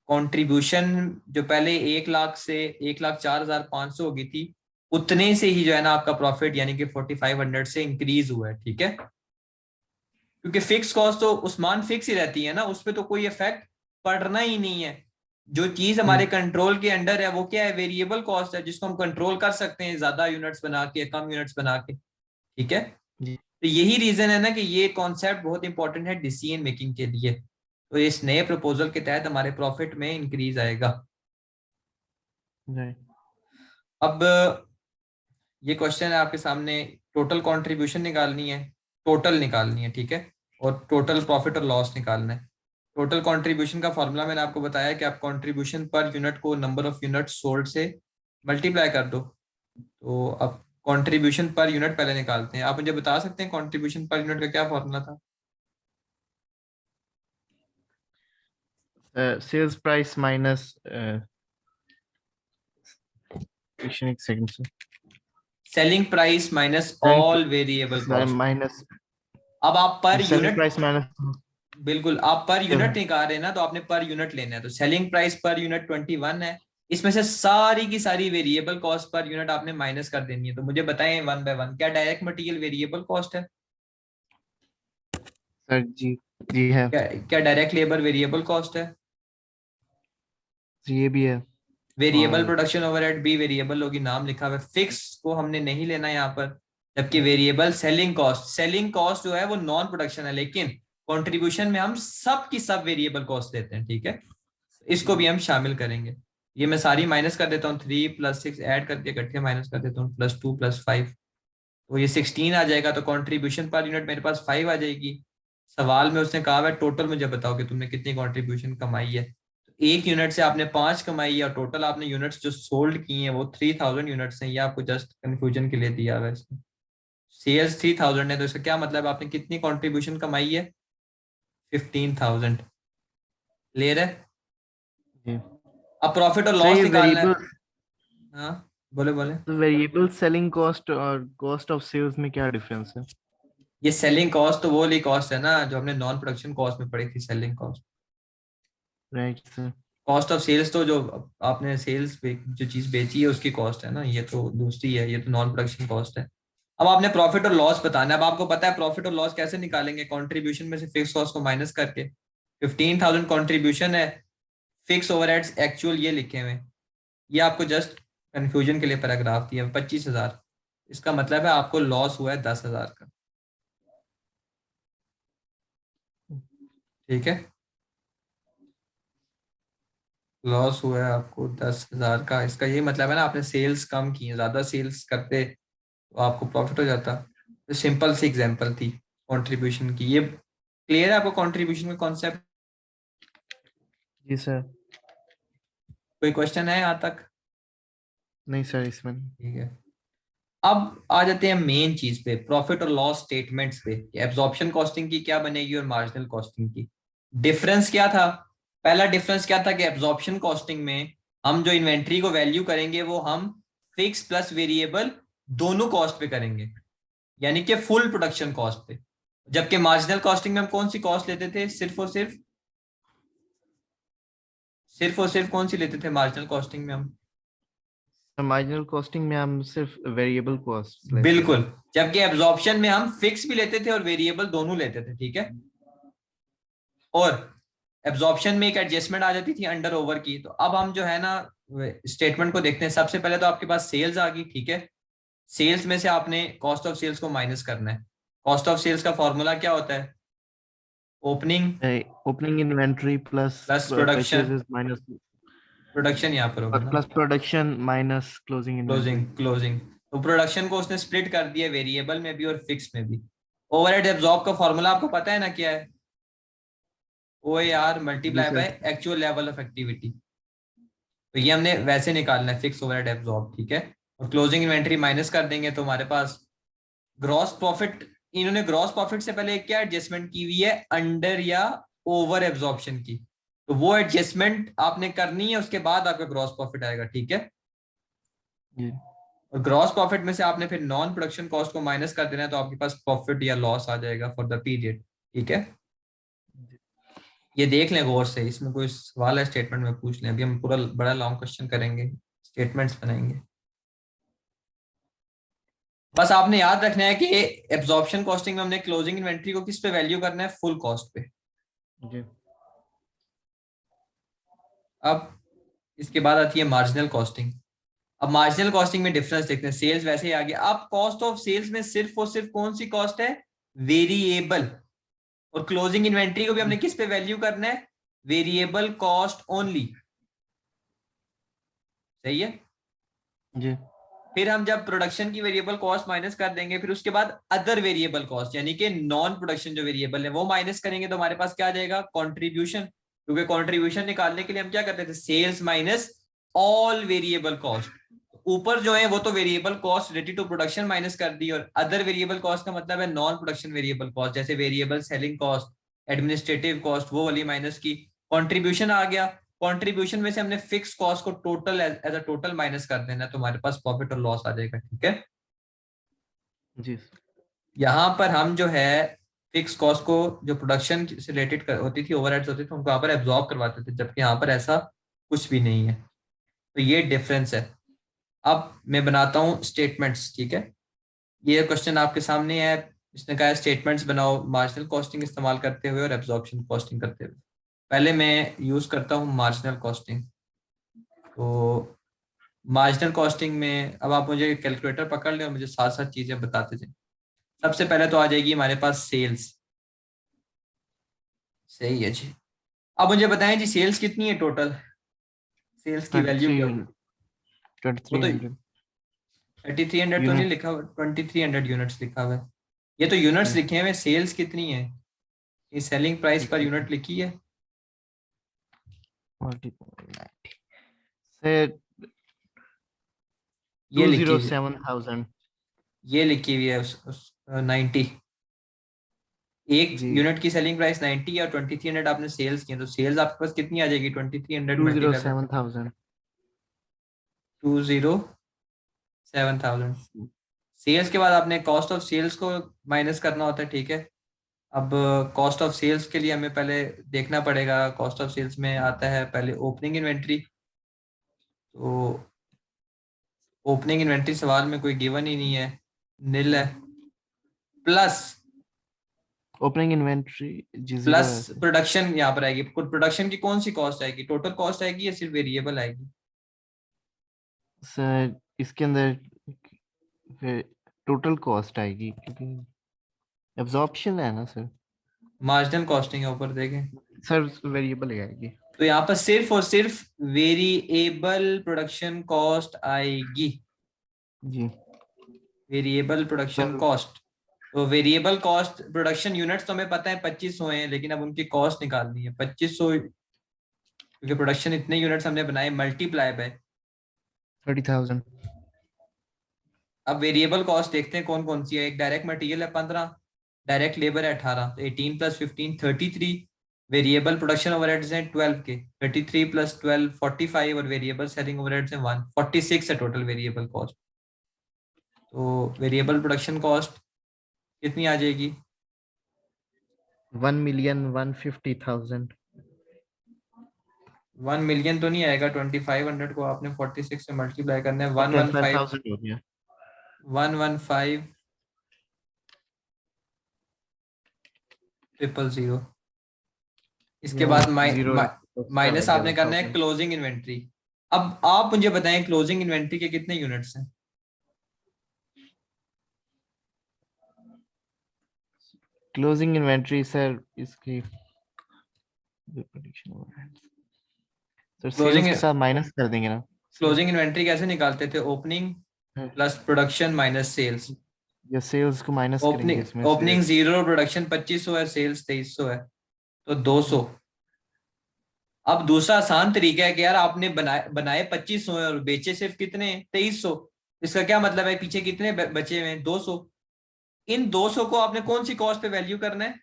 कंट्रीब्यूशन जो पहले 1 लाख से 1,04,500 हो गई थी, उतने से ही जो है ना आपका प्रॉफिट यानी कि 4,500 से इंक्रीज हुआ है। ठीक है, क्योंकि फिक्स कॉस्ट तो उस्मान फिक्स ही रहती है ना, उस पर तो कोई इफेक्ट पड़ना ही नहीं है। जो चीज हमारे कंट्रोल के अंडर है वो क्या है, वेरिएबल कॉस्ट है, जिसको हम कंट्रोल कर सकते हैं ज्यादा यूनिट्स बना के कम यूनिट्स बना के। ठीक है, जी। तो यही रीजन है ना कि ये कॉन्सेप्ट बहुत इंपॉर्टेंट है डिसीजन मेकिंग के लिए। तो इस नए प्रपोजल के तहत हमारे प्रॉफिट में इंक्रीज आएगा। राइट। अब ये क्वेश्चन है आपके सामने, टोटल कंट्रीब्यूशन निकालनी है, टोटल निकालनी है, ठीक है, और टोटल प्रॉफिट और लॉस निकालना है। टोटल कंट्रीब्यूशन का फॉर्मूला मैंने आपको बताया कि आप कंट्रीब्यूशन पर यूनिट को नंबर ऑफ यूनिट सोल्ड से मल्टीप्लाई कर दो। तो अब कंट्रीब्यूशन पर यूनिट पहले निकालते हैं। आप मुझे बता सकते हैं कंट्रीब्यूशन पर यूनिट का क्या फॉर्मूला था। सेल्स प्राइस माइनस एक सेकंड से selling price minus selling all variable cost. Minus अब आप पर सेलिंग यूनिट, प्राइस माइनस। बिल्कुल आप पर यूनिट निकाल रहे हैं ना, तो आपने पर यूनिट लेना है। तो सेलिंग प्राइस पर यूनिट 21 है, इसमें से सारी की सारी वेरिएबल कॉस्ट पर यूनिट आपने माइनस कर देनी है। तो मुझे बताएं वन बाय वन, क्या डायरेक्ट मटेरियल वेरिएबल कॉस्ट है, सर जी। जी है। क्या डायरेक्ट लेबर वेरिएबल कॉस्ट है, ये भी है। वेरिएबल और प्रोडक्शन ओवरहेड भी वेरिएबल होगी, नाम लिखा हुआ है। फिक्स को हमने नहीं लेना यहाँ पर, जबकि वेरिएबल सेलिंग कॉस्ट जो है वो नॉन प्रोडक्शन है, लेकिन कंट्रीब्यूशन में हम सब की सब वेरिएबल कॉस्ट देते हैं। ठीक है, इसको भी हम शामिल करेंगे। ये मैं सारी माइनस कर देता हूँ, 3 + 6 ऐड करके इकट्ठे माइनस कर देता हूँ, +2 + 5, तो ये 16 आ जाएगा। तो कंट्रीब्यूशन पर यूनिट मेरे पास 5 आ जाएगी। सवाल में उसने कहा है टोटल मुझे बताओ कि तुमने कितनी कंट्रीब्यूशन कमाई है। तो एक यूनिट से आपने 5 कमाई है और टोटल आपने यूनिट्स जो सोल्ड की हैं वो 3,000 यूनिट्स हैं। ये आपको जस्ट कंफ्यूजन के लिए दिया हुआ है इसमें। सेल्स 3,000 है, तो इसका क्या मतलब, आपने कितनी कंट्रीब्यूशन कमाई है, 15,000। क्लियर है। जी। अब प्रॉफिट और सर लॉस ये निकालना है। हाँ, बोले बोले। वेरिएबल सेलिंग कॉस्ट और कॉस्ट ऑफ सेल्स में क्या डिफरेंस है? ये सेलिंग कॉस्ट तो वो वाली कॉस्ट है ना जो हमने नॉन प्रोडक्शन कॉस्ट में पढ़ी थी, selling cost. Right sir. Cost of sales तो जो आपने सेल्स जो चीज बेची है उसकी कॉस्ट है ना, ये तो दूसरी है, ये तो नॉन प्रोडक्शन कॉस्ट है। अब आपने प्रॉफिट और लॉस बताना है। अब आपको पता है प्रॉफिट और लॉस कैसे निकालेंगे, कंट्रीब्यूशन में से फिक्स कॉस्ट को माइनस करके। 15,000 कंट्रीब्यूशन है, फिक्स ओवरहेड्स एक्चुअल ये लिखे हुए हैं। ये आपको जस्ट कंफ्यूजन के लिए पैराग्राफ दिया है, 25,000। इसका मतलब है आपको लॉस हुआ है 10,000 का। ठीक है, लॉस हुआ है आपको 10,000 का, इसका ये मतलब है ना आपने सेल्स कम की, ज्यादा सेल्स करते तो आपको प्रॉफिट हो जाता। तो सिंपल सी एग्जांपल थी कंट्रीब्यूशन की। ये क्लियर है आपको कंट्रीब्यूशन का कॉन्सेप्ट? जी सर। कोई क्वेश्चन है यहाँ तक? नहीं सर, इसमें ठीक है, अब आ जाते हैं मेन चीज पे, प्रॉफिट और लॉस स्टेटमेंट्स पे। एब्जॉर्प्शन कॉस्टिंग की क्या बनेगी और मार्जिनल कॉस्टिंग की डिफरेंस क्या था? पहला डिफरेंस क्या था कि एब्जॉर्प्शन कॉस्टिंग में हम जो इन्वेंट्री को वैल्यू करेंगे वो हम फिक्स प्लस वेरिएबल दोनों कॉस्ट पे करेंगे, यानी कि फुल प्रोडक्शन कॉस्ट पे। जबकि मार्जिनल कॉस्टिंग में हम कौन सी कॉस्ट लेते थे? सिर्फ और सिर्फ कौन सी लेते थे मार्जिनल कॉस्टिंग में हम? मार्जिनल कॉस्टिंग में हम सिर्फ वेरिएबल कॉस्ट लेते थे। बिल्कुल। जबकि एब्जॉर्प्शन में हम फिक्स भी लेते थे और वेरिएबल दोनों लेते थे, ठीक है। और एब्जॉर्प्शन में एक एडजस्टमेंट आ जाती थी अंडर ओवर की। तो अब हम जो है ना स्टेटमेंट को देखते हैं। सबसे पहले तो आपके पास सेल्स आ गई, ठीक है। सेल्स में से आपने कॉस्ट ऑफ सेल्स को माइनस करना है। कॉस्ट ऑफ सेल्स का फॉर्मूला क्या होता है? Opening opening inventory plus plus production, purchases minus production यहाँ पर होगा ना, plus production minus closing closing inventory. Closing. तो प्रोडक्शन को उसने स्प्लिट कर दिया वेरिएबल में भी और फिक्स में भी। ओवरहेड एब्जॉर्ब का फॉर्मूला आपको पता है ना क्या है? ओ ए आर जी multiply by sir. Actual level of activity. तो ये हमने वैसे निकालना है, फिक्स ओवरहेड एब्जॉर्ब, ठीक है। और क्लोजिंग इन्वेंट्री माइनस कर देंगे तो हमारे पास ग्रॉस प्रॉफिट। इन्होंने ग्रॉस प्रॉफिट से पहले क्या एडजस्टमेंट की हुई है? अंडर या ओवर एब्जॉर्प्शन की। तो वो एडजस्टमेंट आपने करनी है, उसके बाद आपका ग्रॉस प्रॉफिट आएगा, ठीक है। जी और ग्रॉस प्रॉफिट में से आपने फिर नॉन प्रोडक्शन कॉस्ट को माइनस कर देना है, तो आपके पास प्रॉफिट या लॉस आ जाएगा फॉर द पीरियड, ठीक है। ये देख लें गौर से, इसमें कोई सवाल है स्टेटमेंट में पूछ लें। अभी हम पूरा बड़ा लॉन्ग क्वेश्चन करेंगे, स्टेटमेंट्स बनाएंगे। बस आपने याद रखना है कि एब्जॉर्प्शन कॉस्टिंग में हमने क्लोजिंग इन्वेंट्री को किस पे वैल्यू करना है? फुल कॉस्ट पे। जी। अब इसके बाद आती है मार्जिनल कॉस्टिंग। अब मार्जिनल कॉस्टिंग में डिफरेंस देखते हैं। सेल्स वैसे ही आ गया। अब कॉस्ट ऑफ सेल्स में सिर्फ और सिर्फ कौन सी कॉस्ट है? वेरिएबल। और क्लोजिंग इन्वेंट्री को भी हमने किस पे वैल्यू करना है? वेरिएबल कॉस्ट ओनली, सही है। जी फिर हम जब प्रोडक्शन की वेरिएबल कॉस्ट माइनस कर देंगे, फिर उसके बाद अदर वेरिएबल कॉस्ट यानी कि नॉन प्रोडक्शन जो वेरिएबल है वो माइनस करेंगे, तो हमारे पास क्या आ जाएगा? कंट्रीब्यूशन। क्योंकि कंट्रीब्यूशन निकालने के लिए हम क्या करते थे? Sales minus all variable cost. ऊपर जो है वो तो variable cost related to production minus कर दी, और अदर वेरिएबल कॉस्ट का मतलब है नॉन प्रोडक्शन वेरिएबल कॉस्ट, जैसे variable selling cost, administrative cost, वो वाली माइनस की। कंट्रीब्यूशन आ गया। कंट्रीब्यूशन में से हमने फिक्स कॉस्ट को total as a total minus कर देना, तो हमारे पास प्रॉफिट और लॉस आ जाएगा, ठीक है। जी यहाँ पर हम जो है फिक्स कॉस्ट को जो प्रोडक्शन से रिलेटेड होती थी, ओवरहेड्स होती थी, उनको यहाँ पर एब्जॉर्ब करवाते थे, जबकि यहाँ पर ऐसा कुछ भी नहीं है। तो ये डिफरेंस है। अब मैं बनाता हूँ स्टेटमेंट्स, ठीक है। ये क्वेश्चन आपके सामने है। इसने कहा है स्टेटमेंट्स बनाओ मार्जिनल कॉस्टिंग इस्तेमाल करते हुए और एब्जॉर्प्शन कॉस्टिंग करते हुए। पहले मैं यूज करता हूँ मार्जिनल कॉस्टिंग। तो मार्जिनल कॉस्टिंग में अब आप मुझे कैलकुलेटर पकड़ लें और मुझे साथ साथ चीजें बताते जाएं। सबसे पहले तो आ जाएगी हमारे पास सेल्स। सही है जी। अब मुझे बताएं जी, सेल्स कितनी है टोटल? सेल्स की ट्वेंटी वैल्यू थ्री क्या होगी? ट्वेंटी वो थ्री तो हंड्रेड 3300 तो नहीं यूनिट। लिखा हुआ, 2300 यूनिट्स लिखा हुआ है। ये तो यूनिट्स जी लिखे हुए, सेल्स कितनी है? ये सेलिंग प्राइस एक पर यूनिट सेकंड। लिखी है। 40.90 से ये टू लिखी जीरो हुई है, सेवन थाउजेंड ये लिखी हुई है उस 90। एक जी। यूनिट की सेलिंग प्राइस 90 है और 2300 आपने सेल्स की है, तो सेल्स आपके पास कितनी आ जाएगी? 2300 two zero multiply by seven thousand 207,000। Sales के बाद आपने कॉस्ट ऑफ सेल्स को माइनस करना होता है, ठीक है। अब कॉस्ट ऑफ सेल्स के लिए हमें पहले देखना पड़ेगा। कॉस्ट ऑफ सेल्स में आता है पहले ओपनिंग इन्वेंट्री। तो ओपनिंग इन्वेंट्री सवाल में कोई गिवन ही नहीं है, नील है। प्लस ओपनिंग इन्वेंट्री जी जीरो प्लस है सर। प्रोडक्शन यहाँ पर आएगी। प्रोडक्शन की कौन सी कॉस्ट आएगी? टोटल कॉस्ट आएगी या सिर्फ वेरिएबल आएगी? सर इसके अंदर फिर टोटल कॉस्ट आएगी क्योंकि एब्जॉर्प्शन है ना सर। मार्जिनल कॉस्टिंग है ऊपर देखें, सर वेरिएबल है ये। तो यहाँ पर सिर्फ और सिर्फ वेरिएबल प्रोडक्शन कॉस्ट आएगी, जी वेरिएबल प्रोडक्शन सर। कॉस्ट। तो वेरिएबल कॉस्ट प्रोडक्शन यूनिट्स तो हमें पता है 2500 हैं, लेकिन अब उनकी कॉस्ट निकालनी है 2500, क्योंकि प्रोडक्शन इतने यूनिट्स हमने बनाए मल्टीप्लाई बाय। 30,000। अब वेरिएबल कॉस्ट देखते हैं कौन कौन सी है। एक डायरेक्ट मटेरियल है 15, डायरेक्ट लेबर है 18, तो 18 प्लस 15 33। वेरिएबल प्रोडक्शन ओवरहेड्स हैं 12 के, 33 प्लस 12 45, और वेरिएबल सेलिंग ओवरहेड्स हैं 1 46 है टोटल वेरिएबल कॉस्ट। तो वेरिएबल प्रोडक्शन कॉस्ट कितनी आ जाएगी? 1,150,000। 1 मिलियन तो नहीं आएगा, 2500 को आपने 46 से मल्टीप्लाई करना है, वन वन फाइव 10,000 हो गया। 115,000। इसके या बाद जीरो एक्स्ट्रा माइनस लग गया आपने करना है 1,000। Closing inventory. अब आप मुझे बताएं क्लोजिंग इन्वेंट्री के कितने यूनिट्स हैं? क्लोजिंग इन्वेंट्री सर इसकी सर सेल्स क्लोजिंग के साथ माइनस कर देंगे ना सर। क्लोजिंग इन्वेंट्री कैसे निकालते थे? Opening plus production minus sales. या सेल्स को माइनस करेंगे ओपनिंग इसमें से। ओपनिंग 0, प्रोडक्शन 2500 है, सेल्स 2300 है, तो 200। अब दूसरा आसान तरीका है कि यार आपने बनाए बनाए 2500 है और बेचे सिर्फ कितने, 2300। इसका क्या मतलब है, पीछे कितने बचे हुए हैं, 200। इन 200 को आपने कौन सी कॉस्ट पे वैल्यू करना है?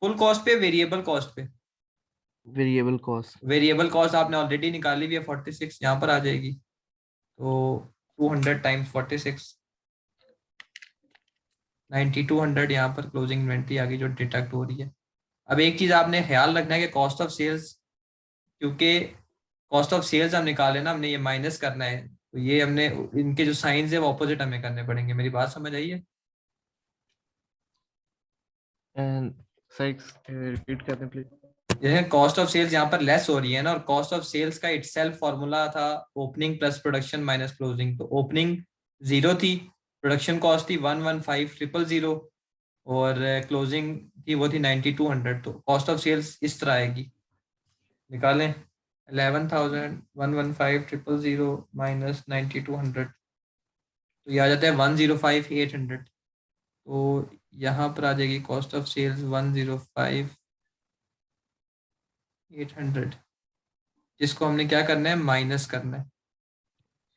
फुल कॉस्ट पे, वेरिएबल कॉस्ट पे? Variable cost. वेरिएबल कॉस्ट आपने ऑलरेडी निकाली हुई है 46, यहाँ पर आ जाएगी। तो 200 टाइम्स 46, 9200 यहाँ पर क्लोजिंग इन्वेंट्री आ गई जो डिडक्ट हो रही है। अब एक चीज आपने ख्याल रखना है कि कॉस्ट ऑफ सेल्स, क्योंकि कॉस्ट ऑफ सेल्स हम निकाले ना, हमने ये माइनस करना है, तो ये हमने इनके जो साइंस है वो ऑपोजिट हमें करने पड़ेंगे। मेरी बात समझ आई है? एंड सर रिपीट कर दें प्लीज। जैसे कॉस्ट ऑफ सेल्स यहाँ पर लेस हो रही है ना, और कॉस्ट ऑफ सेल्स का इटसेल्फ फॉर्मूला था opening plus production minus closing. तो ओपनिंग 0 थी, प्रोडक्शन कॉस्ट थी 115,000, और क्लोजिंग थी वो थी 9200। तो कॉस्ट ऑफ सेल्स इस तरह आएगी, निकालें। 11,115,000 माइनस 9200, तो ये आ जाता है 105,800। तो यहाँ पर आ जाएगी कॉस्ट ऑफ सेल्स 105,800, जिसको हमने क्या करना है, माइनस करना है।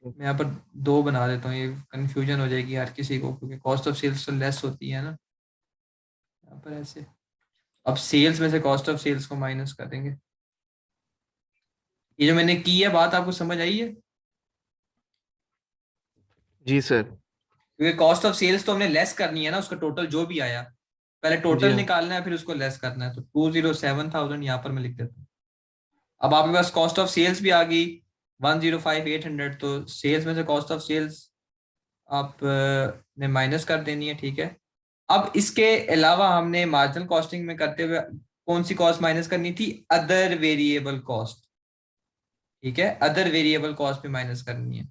मैं यहाँ पर 2 बना देता हूँ, ये कंफ्यूजन हो जाएगी हर किसी को, क्योंकि कॉस्ट ऑफ सेल्स तो लेस होती है ना, यहाँ पर ऐसे। अब सेल्स में से कॉस्ट ऑफ सेल्स को माइनस करेंगे। ये जो मैंने की है बात आपको समझ आई है? जी सर। क्योंकि कॉस्ट ऑफ सेल्स तो हमने लेस करनी है ना, उसका टोटल जो भी आया, पहले जी टोटल हाँ। निकालना है फिर उसको लेस करना है। तो 207,000 यहाँ पर मैं लिख देता हूँ। अब आपके पास कॉस्ट ऑफ सेल्स भी आ गई 105,800, तो सेल्स में से कॉस्ट ऑफ सेल्स आप ने माइनस कर देनी है, ठीक है। अब इसके अलावा हमने मार्जिनल कॉस्टिंग में करते हुए कौन सी कॉस्ट माइनस करनी थी? अदर वेरिएबल कॉस्ट, ठीक है, अदर वेरिएबल कॉस्ट भी माइनस करनी है।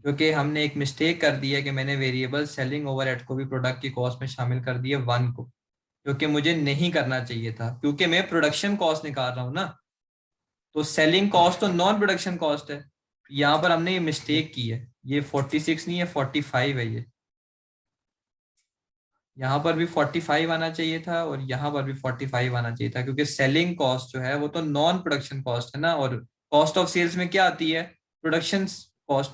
क्योंकि हमने एक मिस्टेक कर दी है कि मैंने वेरिएबल सेलिंग ओवरहेड को भी प्रोडक्ट की कॉस्ट में शामिल कर दिया 1 को, क्योंकि मुझे नहीं करना चाहिए था, क्योंकि मैं प्रोडक्शन कॉस्ट निकाल रहा हूँ ना। तो सेलिंग कॉस्ट तो नॉन प्रोडक्शन कॉस्ट है, यहाँ पर हमने ये मिस्टेक की है। ये 46 नहीं है, 45 है ये। यहाँ पर भी 45 आना चाहिए था और यहाँ पर भी 45 आना चाहिए था, क्योंकि सेलिंग कॉस्ट जो है वो तो नॉन प्रोडक्शन कॉस्ट है ना, और कॉस्ट ऑफ सेल्स में क्या आती है, प्रोडक्शन कॉस्ट।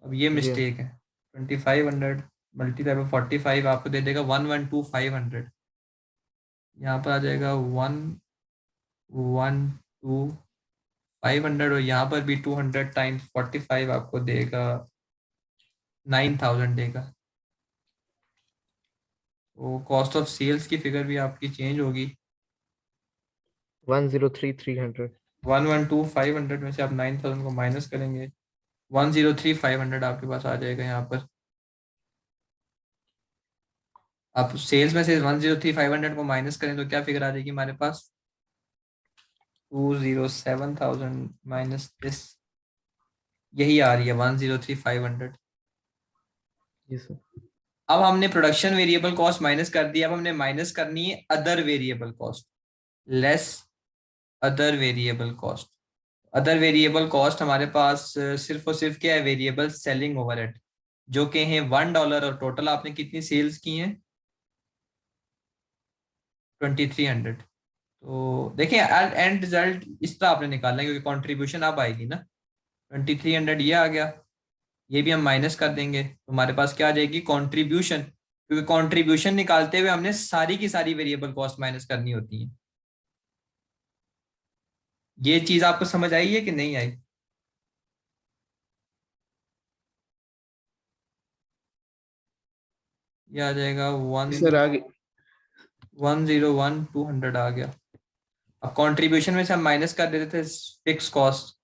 अब ये जी हाँ। मिस्टेक है। 2500 मल्टीप्लाई बाय 45 आपको दे देगा 112,500। यहाँ पर आ जाएगा 112,500, और यहाँ पर भी 200 टाइम्स 45 आपको देगा 9,000 देगा। तो कॉस्ट ऑफ सेल्स की फिगर भी आपकी चेंज होगी। 103,300। 112,500 में से आप 9,000 को माइनस करेंगे, 103,500 आपके पास आ जाएगा यहाँ पर। आप सेल्स में से 103,500 को माइनस करें तो क्या फिगर आ जाएगी हमारे पास? 207,000 माइनस दिस, यही आ रही है 103,500। जी सर। अब हमने प्रोडक्शन वेरिएबल कॉस्ट माइनस कर दी, अब हमने माइनस करनी है other variable cost, less other variable cost. Other variable cost हमारे पास सिर्फ और सिर्फ क्या है, वेरिएबल सेलिंग ओवरहेड, जो कि हैं $1, और टोटल आपने कितनी सेल्स की हैं, 2300। तो देखिए एंड रिजल्ट इस तरह आपने निकालना है, क्योंकि कंट्रीब्यूशन अब आएगी ना, 2300 ये आ गया, ये भी हम माइनस कर देंगे तो हमारे पास क्या आ जाएगी, कंट्रीब्यूशन। क्योंकि कंट्रीब्यूशन निकालते हुए हमने सारी की सारी वेरिएबल कॉस्ट माइनस करनी होती है। ये चीज आपको समझ आई है कि नहीं आई? ये आ जाएगा जी सर, आगे। 101,200 आ गया। अब कंट्रीब्यूशन में से हम माइनस कर देते थे फिक्स कॉस्ट,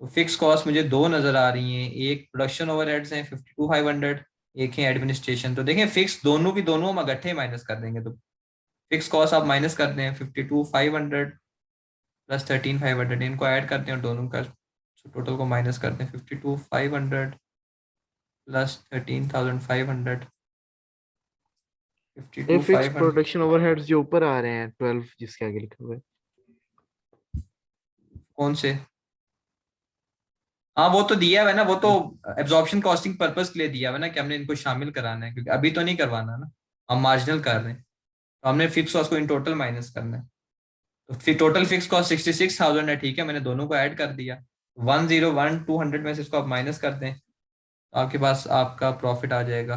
तो फिक्स कॉस्ट मुझे दो नजर आ रही हैं, एक प्रोडक्शन ओवरहेड्स हैं 52,500, एक है एडमिनिस्ट्रेशन। तो देखें फिक्स दोनों की दोनों हम इकट्ठे माइनस कर देंगे, तो फिक्स कॉस्ट आप माइनस करते हैं 52,500 प्लस 13,500, इनको ऐड करते हैं और दोनों का टोटल को माइनस करते हैं, 52,500 प्लस 13,500, फिफ्टी ये two fix five hundred production overheads जो ऊपर आ रहे हैं 12 जिसके आगे लिखा हुआ है। कौन से? हाँ वो तो दिया हुआ है ना, वो तो एब्जॉर्प्शन कॉस्टिंग पर्पस के लिए दिया हुआ है ना, कि हमने इनको शामिल कराना है, क्योंकि अभी तो नहीं करवाना ना, हम मार्जिनल कर रहे हैं, तो हमने फिक्स कॉस्ट को इन टोटल माइनस करना है। तो फिर टोटल फिक्स कॉस्ट 66,000 है, ठीक है, मैंने दोनों को ऐड कर दिया, 101,200 में से इसको आप माइनस कर दें, तो आपके पास आपका प्रॉफिट आ जाएगा,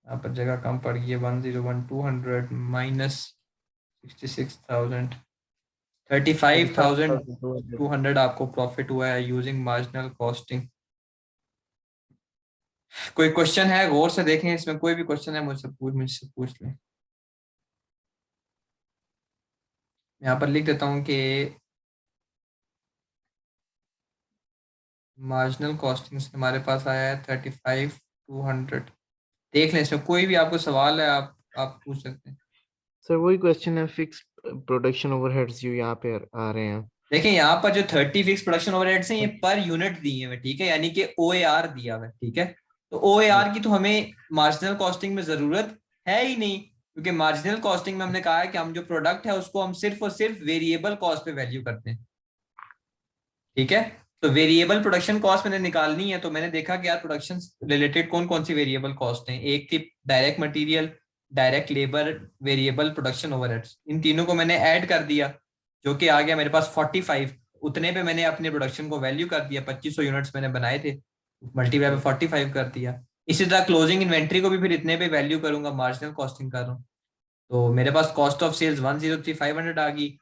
यहाँ पर जगह कम पड़ गई है, 101,200 माइनस 66,000, 35,200। 35,200 आपको प्रॉफिट हुआ है यूजिंग मार्जिनल कॉस्टिंग। कोई क्वेश्चन है, गौर से देखें, इसमें कोई भी क्वेश्चन है मुझसे पूछ लें। यहाँ पर लिख देता हूँ कि मार्जिनल कॉस्टिंग से हमारे पास आया है 35,200। देख लें, इसमें कोई भी आपको सवाल है आप पूछ सकते हैं। सर वही क्वेश्चन है, फिक्स प्रोडक्शन ओवरहेड्स जो यहाँ पे आ रहे हैं। देखिए यहाँ पर जो 30 फिक्स प्रोडक्शन ओवरहेड्स हैं, ये पर यूनिट दिए हुए, ठीक है, यानी कि OAR दिया हुआ है, ठीक है। तो जी OAR की तो हमें मार्जिनल कॉस्टिंग में जरूरत है ही नहीं, क्योंकि मार्जिनल कॉस्टिंग में हमने कहा है कि हम जो प्रोडक्ट है उसको हम सिर्फ और सिर्फ वेरिएबल कॉस्ट पे वैल्यू करते हैं, ठीक है। तो वेरिएबल प्रोडक्शन कॉस्ट मैंने निकालनी है, तो मैंने देखा कि यार प्रोडक्शन रिलेटेड कौन कौन सी वेरिएबल कॉस्ट हैं, एक थी direct material, direct labour, variable production overheads, इन तीनों को मैंने ऐड कर दिया, जो कि आ गया मेरे पास 45। उतने पे मैंने अपने प्रोडक्शन को वैल्यू कर दिया, 2500 यूनिट्स मैंने बनाए थे, मल्टीप्लाई पे 45 कर दिया। इसी तरह क्लोजिंग इन्वेंट्री को भी फिर इतने पे वैल्यू करूंगा, मार्जिनल कॉस्टिंग कर रहा हूँ, तो मेरे पास कॉस्ट ऑफ सेल्स 103,500 आ गई।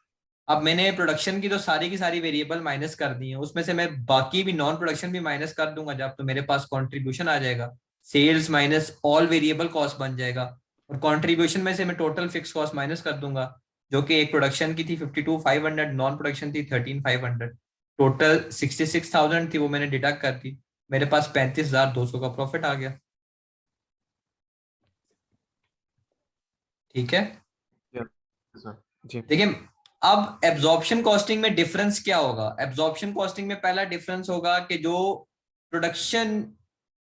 अब मैंने प्रोडक्शन की तो सारी की सारी वेरिएबल माइनस कर दी है, उसमें से मैं बाकी भी नॉन प्रोडक्शन भी माइनस कर दूंगा जब, तो मेरे पास कंट्रीब्यूशन आ जाएगा, sales minus all variable cost बन जाएगा। और कंट्रीब्यूशन में से मैं टोटल फिक्स कॉस्ट माइनस कर दूंगा, जो कि एक प्रोडक्शन की थी 52,500, नॉन प्रोडक्शन थी 13,500, टोटल 66,000 थी, वो मैंने डिडक्ट कर दी, मेरे पास 35,200 का प्रॉफिट आ गया, ठीक है। सर। जी देखिए अब एब्जॉर्प्शन कॉस्टिंग में डिफरेंस क्या होगा, एब्जॉर्प्शन कॉस्टिंग में पहला डिफरेंस होगा कि जो प्रोडक्शन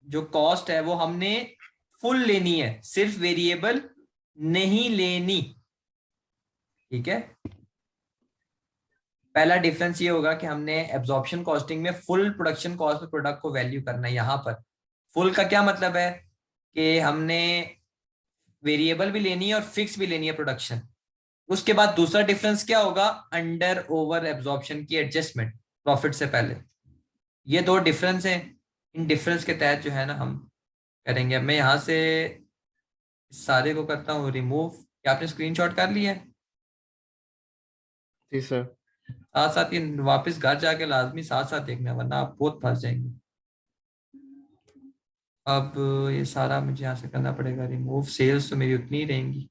जो कॉस्ट है वो हमने फुल लेनी है, सिर्फ वेरिएबल नहीं लेनी, ठीक है। पहला डिफरेंस ये होगा कि हमने एब्जॉर्प्शन कॉस्टिंग में फुल प्रोडक्शन कॉस्ट पे प्रोडक्ट को वैल्यू करना है। यहाँ पर फुल का क्या मतलब है कि हमने वेरिएबल भी लेनी है और फिक्स भी लेनी है प्रोडक्शन। उसके बाद दूसरा डिफरेंस क्या होगा, अंडर ओवर एब्जॉर्प्शन की एडजस्टमेंट प्रॉफिट से पहले। ये दो डिफरेंस हैं, इन डिफरेंस के तहत जो है ना हम करेंगे। अब मैं यहाँ से सारे को करता हूँ रिमूव। क्या आपने स्क्रीनशॉट कर लिया है? जी सर। साथ साथ ये वापस घर जाके लाजमी साथ साथ देखना, वरना आप बहुत फंस जाएंगे। अब ये सारा मुझे यहाँ से करना पड़ेगा रिमूव, सेल्स तो मेरी उतनी ही रहेंगी।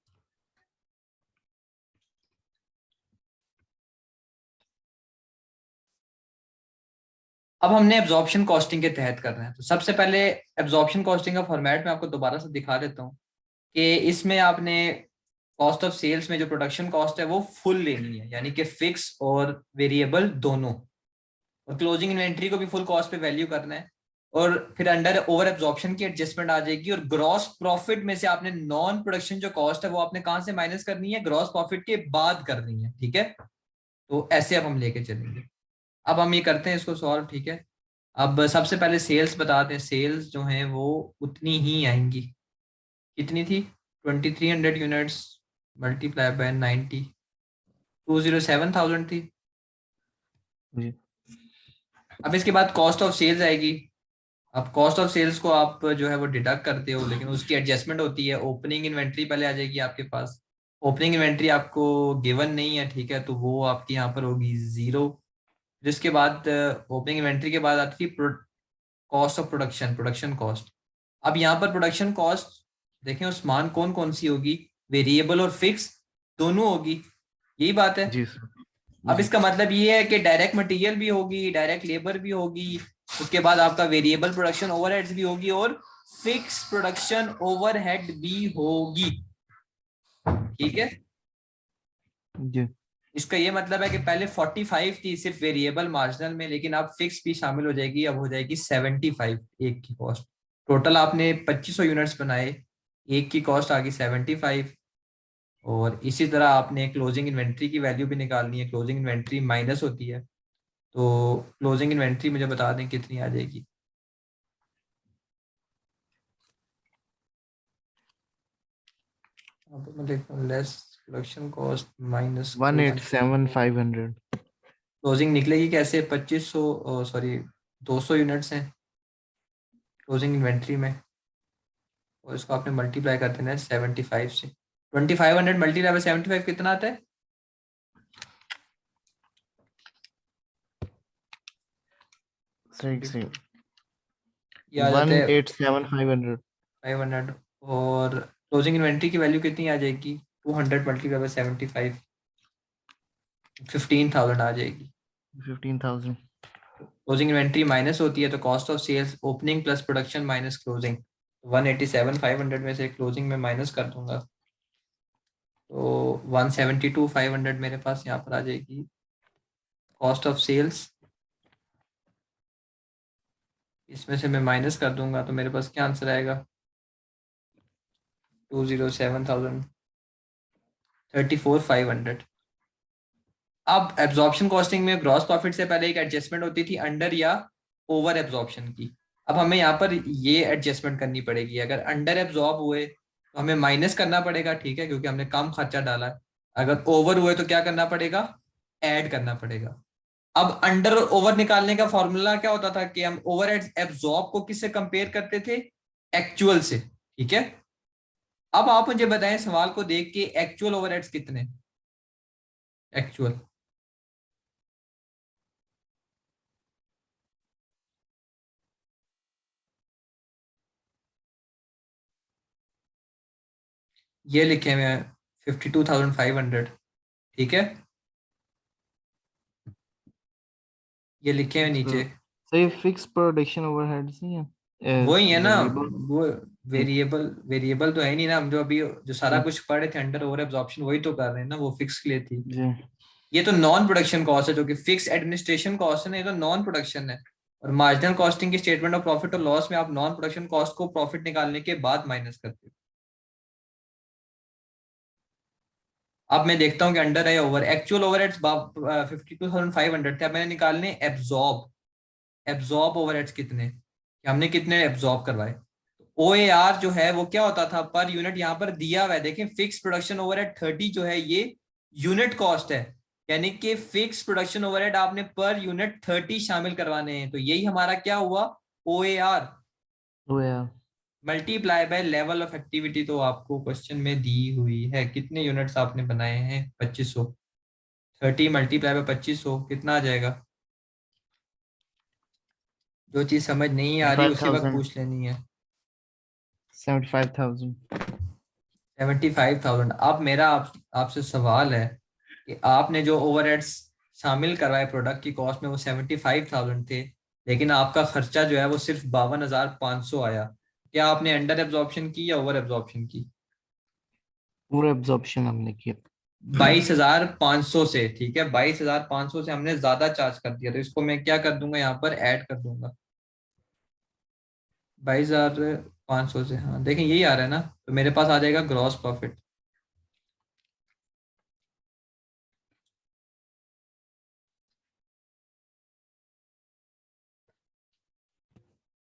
अब हमने एब्जॉर्प्शन कॉस्टिंग के तहत करना है, तो सबसे पहले एब्जॉर्प्शन कॉस्टिंग का फॉर्मेट मैं आपको दोबारा से दिखा देता हूँ कि इसमें आपने कॉस्ट ऑफ सेल्स में जो प्रोडक्शन कॉस्ट है वो फुल लेनी है, यानी कि फिक्स और वेरिएबल दोनों, और क्लोजिंग इन्वेंट्री को भी फुल कॉस्ट पे वैल्यू करना है। और फिर अंडर ओवर एब्जॉर्प्शन की एडजस्टमेंट आ जाएगी, और ग्रॉस प्रॉफिट में से आपने नॉन प्रोडक्शन जो कॉस्ट है वो आपने कहां से माइनस करनी है, ग्रॉस प्रॉफिट के बाद करनी है, ठीक है। तो ऐसे अब हम लेके चलेंगे। अब हम ये करते हैं इसको सॉल्व, ठीक है। अब सबसे पहले सेल्स बताते हैं। सेल्स जो हैं वो उतनी ही आएंगी, कितनी थी, 2300 यूनिट्स मल्टीप्लाई बाय 90, 207,000 थी। जी अब इसके बाद कॉस्ट ऑफ सेल्स आएगी। अब कॉस्ट ऑफ सेल्स को आप जो है वो डिडक्ट करते हो, लेकिन उसकी एडजस्टमेंट होती है। ओपनिंग इन्वेंट्री पहले आ जाएगी आपके पास। ओपनिंग इन्वेंट्री आपको गिवन नहीं है, ठीक है, तो वो आपकी यहाँ पर होगी 0। जिसके बाद ओपनिंग इन्वेंट्री के बाद आती थी cost of production, production cost. अब यहाँ पर प्रोडक्शन कॉस्ट देखें उस्मान कौन कौन सी होगी, वेरिएबल और फिक्स दोनों होगी, यही बात है। जी सर। अब जी इसका मतलब ये है कि डायरेक्ट मटेरियल भी होगी, डायरेक्ट लेबर भी होगी, उसके बाद आपका वेरिएबल प्रोडक्शन ओवरहेड्स भी होगी, और फिक्स प्रोडक्शन ओवरहेड भी होगी, ठीक है। जी इसका ये मतलब है कि पहले 45 थी सिर्फ वेरिएबल मार्जिनल में, लेकिन अब फिक्स भी शामिल हो जाएगी, अब हो जाएगी 75 एक की कॉस्ट। टोटल आपने 2500 यूनिट्स बनाए, एक की कॉस्ट आ गई 75। और इसी तरह आपने क्लोजिंग इन्वेंट्री की वैल्यू भी निकालनी है। क्लोजिंग इन्वेंट्री माइनस होती है, तो क्लोजिंग इन्वेंट्री मुझे बता दें कितनी आ जाएगी। अब मैं देखता हूँ less production cost minus closing. 187,500। Closing निकलेगी कैसे, 2500, सॉरी 200 यूनिट्स हैं क्लोजिंग इन्वेंट्री में, और इसको आपने मल्टीप्लाई कर देना है 75 से। 2500 मल्टीप्लाई बाय 75 कितना आता है, सही सही। ये आ जाता वन है एट सेवन फाइव हंड्रेड 500। और क्लोजिंग इन्वेंट्री की वैल्यू कितनी आ जाएगी, 200 मल्टीप्लाई बाय 75, 15,000 आ जाएगी। 15,000। क्लोजिंग इन्वेंट्री माइनस होती है, तो cost of sales opening plus production minus closing. 187,500 में से क्लोजिंग में माइनस कर दूंगा, तो 172,500 मेरे पास यहाँ पर आ जाएगी कॉस्ट ऑफ सेल्स। इसमें से मैं माइनस कर दूंगा तो मेरे पास क्या आंसर आएगा, 207,000, 34,500। अब एब्जॉर्प्शन कॉस्टिंग में ग्रॉस प्रॉफिट से पहले एक एडजस्टमेंट होती थी अंडर या ओवर एब्जॉर्प्शन की। अब हमें यहाँ पर ये एडजस्टमेंट करनी पड़ेगी। अगर अंडर एब्जॉर्ब हुए तो हमें माइनस करना पड़ेगा, ठीक है, क्योंकि हमने कम खर्चा डाला है। अगर ओवर हुए तो क्या करना पड़ेगा, ऐड करना पड़ेगा। अब अंडर और ओवर निकालने का फॉर्मूला क्या होता था कि हम ओवर एब्जॉर्ब को किससे कंपेयर करते थे, एक्चुअल से, ठीक है। अब आप मुझे बताएं सवाल को देख के एक्चुअल ओवरहेड्स कितने, एक्चुअल, ये लिखे हुए हैं 52,500, ठीक है, ये लिखे हुए नीचे। सही। फिक्स प्रोडक्शन ओवरहेड्स नहीं है, वही है ना, वेरिएबल। वो वेरिएबल, वेरिएबल तो है नहीं ना। हम जो अभी जो सारा जी कुछ पढ़े थे अंडर ओवर एब्जॉर्प्शन वही तो कर रहे हैं ना, वो फिक्स के लिए थी। जी ये तो नॉन प्रोडक्शन कॉस्ट है, जो कि फिक्स एडमिनिस्ट्रेशन कॉस्ट है ना, ये तो नॉन प्रोडक्शन है। और मार्जिनल कॉस्टिंग की स्टेटमेंट ऑफ प्रॉफिट और लॉस में आप नॉन प्रोडक्शन कॉस्ट को प्रॉफिट निकालने के बाद माइनस करते हो। अब मैं देखता हूँ कि अंडर है ओवर, एक्चुअल ओवरहेड्स 52,500 थे। अब मैंने निकालने एब्जॉर्ब, एब्जॉर्ब ओवरहेड्स कितने, कि हमने कितने एब्जॉर्ब करवाए। ओ ए आर जो है वो क्या होता था पर यूनिट, यहाँ पर दिया हुआ है देखें, फिक्स प्रोडक्शन ओवरहेड 30 जो है ये यूनिट कॉस्ट है। यानी कि फिक्स प्रोडक्शन ओवरहेड आपने पर यूनिट 30 शामिल करवाने हैं, तो यही हमारा क्या हुआ, ओ ए आर वो यार। Multiply by level of activity. तो आपको क्वेश्चन में दी हुई है कितने यूनिट्स आपने बनाए हैं, 2500। 30 मल्टीप्लाई बाय 2500 कितना आ जाएगा। जो चीज समझ नहीं आ रही फाइव उसी वक्त थाउजेंड पूछ लेनी है। 75,000। 75,000। अब मेरा आपसे सवाल है कि आपने जो ओवरहेड्स शामिल करवाए प्रोडक्ट की कॉस्ट में वो 75,000 थे, लेकिन आपका खर्चा जो है वो सिर्फ 52,500 आया। क्या आपने अंडर एब्जॉर्प्शन की या ओवर एब्जॉर्प्शन की, पूरा एब्जॉर्प्शन हमने किया। 22,500 से, ठीक है, 22,500 से हमने ज्यादा चार्ज कर दिया, तो इसको मैं क्या कर दूंगा, यहाँ पर ऐड कर दूंगा। 22,500 से, हाँ देखें यही आ रहा है ना, तो मेरे पास आ जाएगा ग्रॉस प्रॉफिट।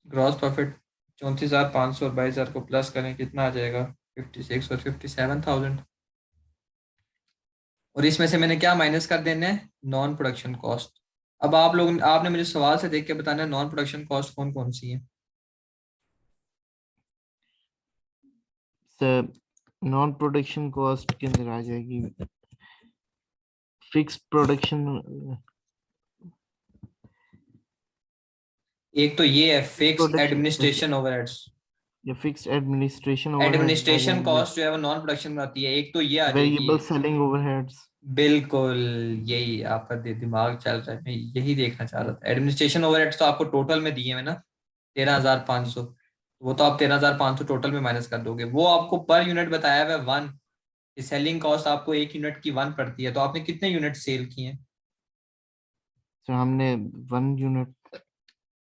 ग्रॉस प्रॉफिट 34,500 और 22,000 को प्लस करें कितना आ जाएगा, 56 और 57,000। और इसमें से मैंने क्या माइनस कर देना है, नॉन प्रोडक्शन कॉस्ट। अब आप लोग, आपने मुझे सवाल से देख के बताना है नॉन प्रोडक्शन कॉस्ट कौन कौन सी है। सर नॉन प्रोडक्शन कॉस्ट के अंदर आ जाएगी फिक्स्ड प्रोडक्शन एक तो ये है फिक्स प्रोडक्शन एडमिनिस्ट्रेशन ओवरहेड्स। या फिक्स्ड एडमिनिस्ट्रेशन ओवरहेड्स आ एडमिनिस्ट्रेशन जाएंगे, कॉस्ट जो है वो नॉन प्रोडक्शन में आती है, एक तो ये आ जाएगी। Variable selling overheads. बिल्कुल, यही आपका दिमाग चल रहा है, मैं यही देखना चाह रहा था। एडमिनिस्ट्रेशन ओवरहेड्स तो आपको टोटल में दिए हुए ना 13,500, वो तो आप 13,500 टोटल में माइनस कर दोगे। वो आपको पर यूनिट बताया हुआ है 1, सेलिंग कॉस्ट आपको एक यूनिट की 1 पड़ती है, तो आपने कितने यूनिट सेल किए हैं। सो हमने 1 यूनिट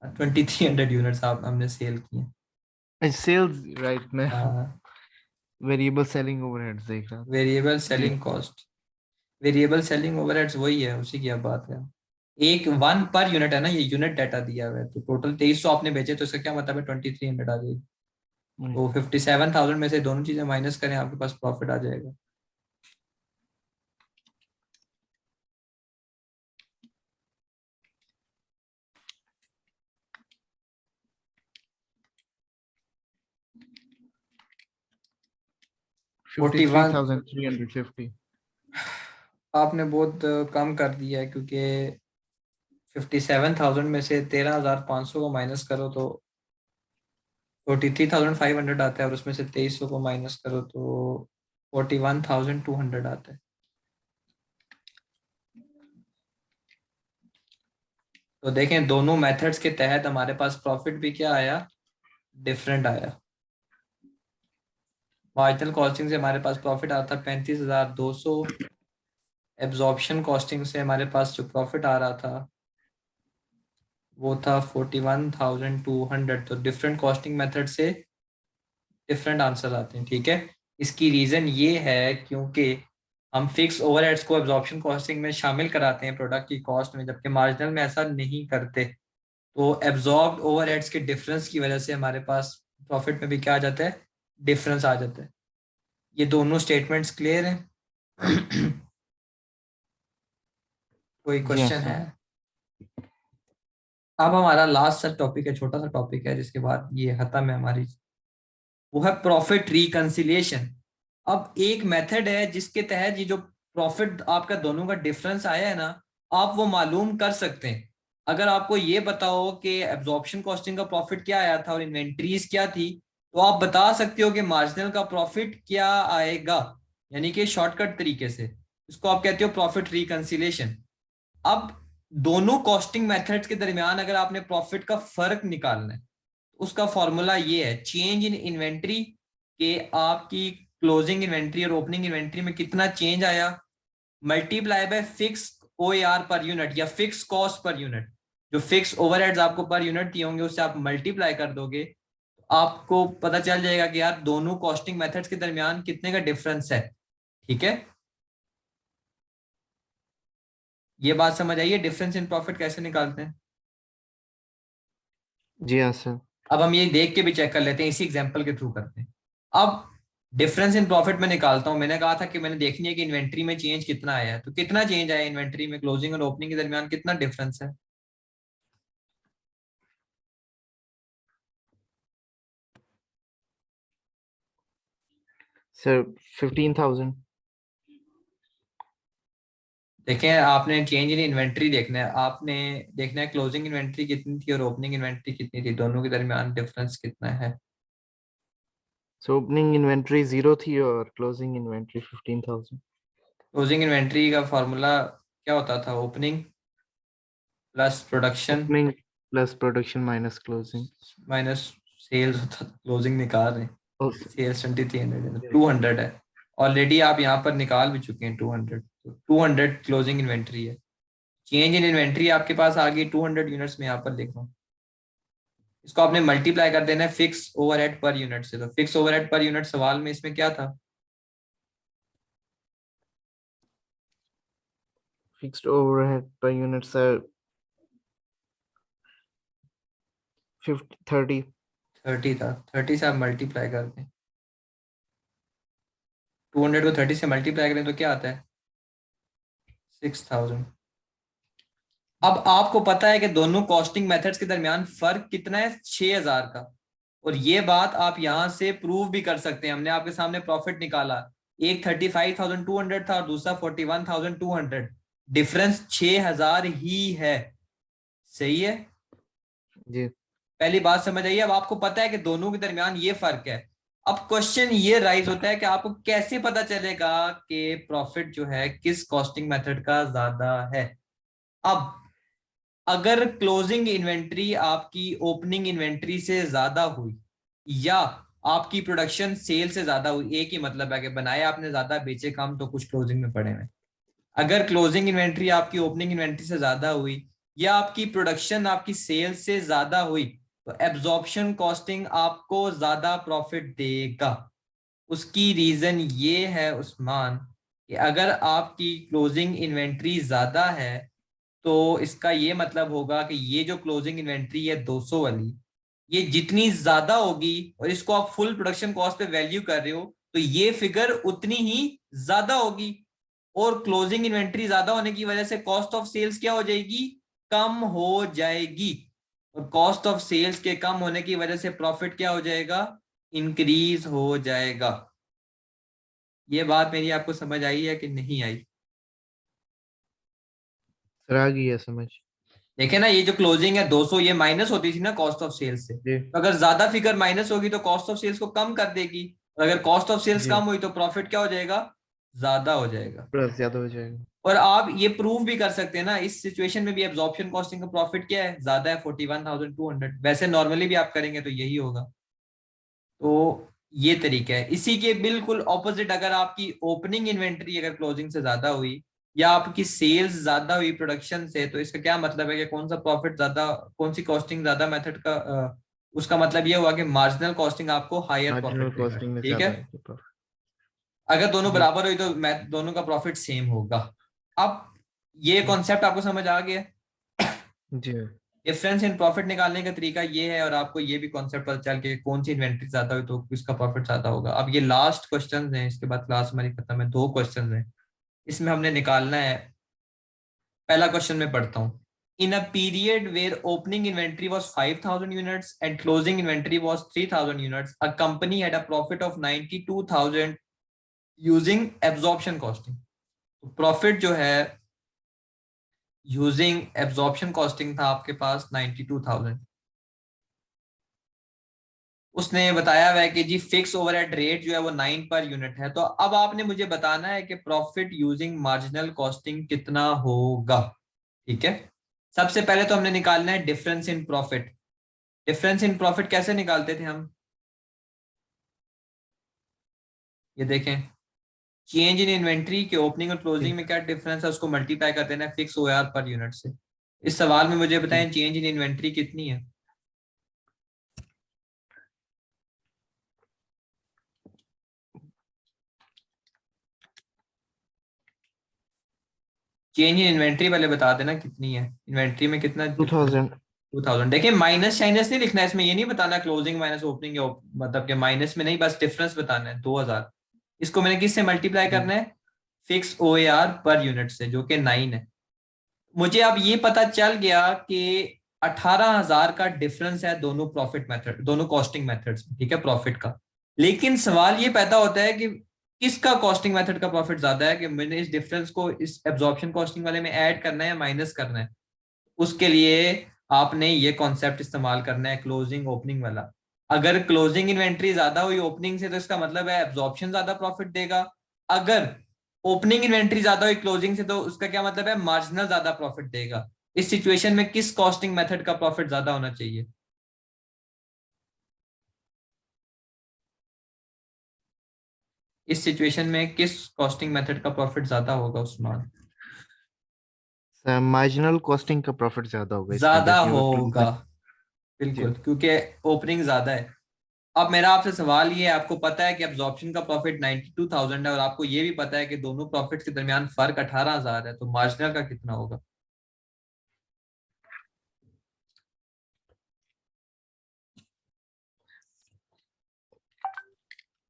2,300 यूनिट्स आप हमने सेल किए सेल्स राइट में हैं। वेरिएबल सेलिंग ओवरहेड्स देख रहा था। वेरिएबल जी selling cost, variable selling overheads वही है, उसी की अब बात है। एक 1 पर यूनिट है ना, ये यूनिट डाटा दिया हुआ है, तो टोटल 2300 आपने बेचे, तो इसका क्या मतलब है 2,300 आ जाएगी। तो 57,000 में से दोनों चीजें माइनस करें, आपके पास प्रॉफिट आ जाएगा। Fifty forty three one thousand three hundred fifty आपने बहुत कम कर दिया है, क्योंकि 57,000 में से 13,500 को माइनस करो तो 43,500 आता है, और उसमें से 2,300 को माइनस करो तो 41,200 आता है। तो देखें दोनों मेथड्स के तहत हमारे पास प्रॉफिट भी क्या आया, डिफरेंट आया। मार्जिनल कॉस्टिंग से हमारे पास प्रॉफिट आता था 35,200, एब्जॉर्प्शन कॉस्टिंग से हमारे पास जो प्रॉफिट आ रहा था वो था 41,200। तो डिफरेंट कॉस्टिंग मेथड से डिफरेंट आंसर आते हैं, ठीक है। इसकी रीज़न ये है क्योंकि हम फिक्स ओवरहेड्स को एब्जॉर्प्शन कॉस्टिंग में शामिल कराते हैं प्रोडक्ट की कॉस्ट में, जबकि मार्जिनल में ऐसा नहीं करते। तो एब्जॉर्ब्ड ओवरहेड्स के डिफरेंस की वजह से हमारे पास प्रॉफिट में भी क्या आ जाता है, डिफरेंस आ जाता है। ये दोनों स्टेटमेंट्स क्लियर हैं। कोई जी हाँ क्वेश्चन सर। है। अब हमारा लास्ट सा टॉपिक है, छोटा सा टॉपिक है, जिसके बाद ये खत्म है हमारी, वो है प्रॉफिट रिकंसिलिएशन। अब एक मेथड है जिसके तहत ये जो प्रॉफिट आपका दोनों का डिफरेंस आया है ना, आप वो मालूम कर सकते हैं। अगर आपको ये बताओ कि एब्जॉर्प्शन कॉस्टिंग का प्रॉफिट क्या आया था और इन्वेंट्रीज क्या थी, तो आप बता सकते हो कि मार्जिनल का प्रॉफिट क्या आएगा, यानी कि शॉर्टकट तरीके से इसको आप कहते हो प्रॉफिट रिकंसिलिएशन। अब दोनों कॉस्टिंग मेथड्स के दरमियान अगर आपने प्रॉफिट का फर्क निकालना है, उसका फॉर्मूला ये है, चेंज इन इन्वेंट्री के आपकी क्लोजिंग इन्वेंट्री और ओपनिंग इन्वेंट्री में कितना चेंज आया, multiply by fix OAR per unit या फिक्स कॉस्ट पर यूनिट। जो फिक्स ओवरहेड्स आपको पर यूनिट दिए होंगे उससे आप मल्टीप्लाई कर दोगे, आपको पता चल जाएगा कि यार दोनों कॉस्टिंग मेथड्स के दरमियान कितने का डिफरेंस है, ठीक है। ये बात समझ आइए, डिफरेंस इन प्रॉफिट कैसे निकालते हैं। जी हाँ सर। अब हम ये देख के भी चेक कर लेते हैं, इसी एग्जांपल के थ्रू करते हैं। अब डिफरेंस इन प्रॉफिट में निकालता हूं, मैंने कहा था कि मैंने देखनी है कि इन्वेंट्री में चेंज कितना आया है, तो कितना चेंज आया इन्वेंट्री में क्लोजिंग और ओपनिंग के दरमियान, कितना डिफरेंस है। सर 15,000। देखें आपने चेंज इन इन्वेंट्री देखना है, आपने देखना है क्लोजिंग इन्वेंट्री कितनी थी और ओपनिंग इन्वेंट्री कितनी थी, दोनों के दरमियान डिफरेंस कितना है। सो ओपनिंग इन्वेंट्री 0 थी और क्लोजिंग इन्वेंट्री 15,000। क्लोजिंग इन्वेंट्री का फॉर्मूला क्या होता था, opening plus production opening plus production minus closing. Minus sales होता था, क्लोजिंग निकाल रहे हैं, सेल्स 2,300 200 है। ऑलरेडी आप यहाँ पर निकाल भी चुके हैं 200, तो 200 क्लोजिंग इन्वेंट्री है। चेंज इन इन्वेंट्री आपके पास आ गई 200 यूनिट्स में यहाँ पर लिख रहा हूँ। इसको आपने मल्टीप्लाई कर देना है फिक्स ओवरहेड पर यूनिट से। तो फिक्स ओवरहेड पर यूनिट सवाल में इसमें क्या था? Fixed overhead per unit, sir. 30. 30 था। 30 से आप मल्टीप्लाई कर दें, 200 को 30 से मल्टीप्लाई करें तो क्या आता है? 6000। अब आपको पता है कि दोनों कॉस्टिंग मेथड्स के दरमियान फर्क कितना है? 6000 का। और ये बात आप यहां से प्रूव भी कर सकते हैं। हमने आपके सामने प्रॉफिट निकाला, एक 35,200 था और दूसरा 41,200। डिफरेंस 6000 ही है। सही है? जी पहली बात समझ आई। अब आपको पता है कि दोनों के दरमियान ये फर्क है। अब क्वेश्चन ये राइज होता है कि आपको कैसे पता चलेगा कि प्रॉफिट जो है किस कॉस्टिंग मेथड का ज्यादा है। अब अगर क्लोजिंग इन्वेंट्री आपकी ओपनिंग इन्वेंट्री से ज्यादा हुई या आपकी प्रोडक्शन सेल से ज्यादा हुई, एक ही मतलब है कि बनाए आपने ज्यादा, बेचे कम, तो कुछ क्लोजिंग में पड़े हुए। अगर क्लोजिंग इन्वेंट्री आपकी ओपनिंग इन्वेंट्री से ज्यादा हुई या आपकी प्रोडक्शन आपकी सेल से ज्यादा हुई, तो एब्जॉर्प्शन कॉस्टिंग आपको ज्यादा प्रॉफिट देगा। उसकी रीजन ये है उस्मान कि अगर आपकी क्लोजिंग इन्वेंट्री ज्यादा है तो इसका ये मतलब होगा कि ये जो क्लोजिंग इन्वेंट्री है 200 वाली, ये जितनी ज्यादा होगी और इसको आप फुल प्रोडक्शन कॉस्ट पे वैल्यू कर रहे हो, तो ये फिगर उतनी ही ज्यादा होगी। और क्लोजिंग इन्वेंट्री ज्यादा होने की वजह से कॉस्ट ऑफ सेल्स क्या हो जाएगी? कम हो जाएगी। और कॉस्ट ऑफ सेल्स के कम होने की वजह से प्रॉफिट क्या हो जाएगा? इंक्रीज हो जाएगा। ये बात मेरी आपको समझ आई है कि नहीं आई? सर, आ गई है समझ। देखे ना, ये जो क्लोजिंग है 200, ये माइनस होती थी ना कॉस्ट ऑफ सेल्स से। जी तो अगर ज्यादा फिगर माइनस होगी तो कॉस्ट ऑफ सेल्स को कम कर देगी, और अगर कॉस्ट ऑफ सेल्स जी, कम हुई तो प्रॉफिट क्या हो जाएगा? ज्यादा हो जाएगा। प्लस ज्यादा हो जाएगा। और आप ये प्रूव भी कर सकते हैं ना, इस सिचुएशन में भी एब्जॉर्प्शन कॉस्टिंग का प्रॉफिट क्या है? ज्यादा है, 41,200। वैसे नॉर्मली भी आप करेंगे तो यही होगा। तो ये तरीका है। इसी के बिल्कुल ऑपोजिट, अगर आपकी ओपनिंग इन्वेंट्री अगर क्लोजिंग से ज्यादा हुई या आपकी सेल्स ज्यादा हुई प्रोडक्शन से, तो इसका क्या मतलब है कि कौन सा प्रॉफिट ज्यादा, कौन सी कॉस्टिंग ज्यादा मेथड का उसका मतलब ये हुआ कि मार्जिनल कॉस्टिंग आपको हायर मार्जिनल प्रॉफिट देगा। कॉस्टिंग में ठीक है? ज्यादा है प्रॉफिट। अगर दोनों जी बराबर हुई तो दोनों का प्रॉफिट सेम होगा। अब ये जी कॉन्सेप्ट आपको समझ आ गया? जी डिफरेंस इन प्रॉफिट निकालने का तरीका ये है, और आपको ये भी कॉन्सेप्ट पता चल के कौन सी इन्वेंट्री ज्यादा हुई तो किसका प्रॉफिट ज्यादा होगा। अब ये लास्ट क्वेश्चन है, इसके बाद क्लास हमारी खत्म है। 2 क्वेश्चन है, इसमें हमने निकालना है। पहला क्वेश्चन में पढ़ता हूँ। In a period where opening inventory was 5,000 units and closing inventory was 3,000 units, a company had a profit of 92,000 using absorption costing। Profit जो है यूजिंग एब्जॉर्प्शन कॉस्टिंग था आपके पास 92,000। उसने बताया हुआ है कि जी फिक्स ओवरहेड रेट जो है वो 9 पर यूनिट है। तो अब आपने मुझे बताना है कि प्रॉफिट यूजिंग मार्जिनल कॉस्टिंग कितना होगा। ठीक है? सबसे पहले तो हमने निकालना है difference in profit. Difference in profit कैसे निकालते थे हम? ये देखें, चेंज इन इन्वेंट्री के ओपनिंग और जी क्लोजिंग में क्या डिफरेंस है उसको मल्टीप्लाई कर देना है फिक्स ओआर पर यूनिट से। इस सवाल में मुझे जी बताएं चेंज इन इन्वेंट्री कितनी है? चेंज इन इन्वेंट्री पहले बता देना कितनी है, इन्वेंट्री में कितना डिफरेंस? 2000। 2000। देखिए माइनस शाइनस नहीं लिखना है इसमें, ये नहीं बताना क्लोजिंग माइनस ओपनिंग, मतलब कि माइनस में नहीं, बस डिफरेंस बताना है 2000। इसको मैंने किससे मल्टीप्लाई जी करना है? Fix O A R per unit से, जो कि 9 है। मुझे अब ये पता चल गया कि 18,000 का डिफरेंस है दोनों प्रॉफिट मेथड, दोनों कॉस्टिंग मेथड्स में। ठीक है, प्रॉफिट का। लेकिन सवाल ये पैदा होता है कि किसका कॉस्टिंग मेथड का प्रॉफिट ज्यादा है, कि मैंने इस डिफरेंस को इस एब्जॉर्प्शन कॉस्टिंग वाले में ऐड करना है या माइनस करना है। उसके लिए आपने ये कॉन्सेप्ट इस्तेमाल करना है, क्लोजिंग ओपनिंग वाला। अगर क्लोजिंग इन्वेंट्री ज्यादा हुई ओपनिंग से तो इसका मतलब है एब्जॉर्प्शन ज्यादा प्रॉफिट देगा। अगर ओपनिंग इन्वेंट्री ज्यादा हुई क्लोजिंग से तो उसका क्या मतलब है? मार्जिनल ज्यादा प्रॉफिट देगा। इस सिचुएशन में किस कॉस्टिंग मेथड का प्रॉफिट ज्यादा होना चाहिए? इस सिचुएशन में किस कॉस्टिंग मेथड का प्रॉफिट ज्यादा होगा उस्मान? सर, मार्जिनल कॉस्टिंग का प्रॉफिट ज्यादा होगा इसमें, ज्यादा दैट यू हैव टू। होगा। बिल्कुल, क्योंकि ओपनिंग ज्यादा है। अब मेरा आपसे सवाल ये है, आपको पता है कि एब्जॉर्प्शन का प्रॉफिट 92,000 है और आपको ये भी पता है कि दोनों प्रॉफिट्स के दरमियान फर्क 18,000 है, तो मार्जिनल का कितना होगा?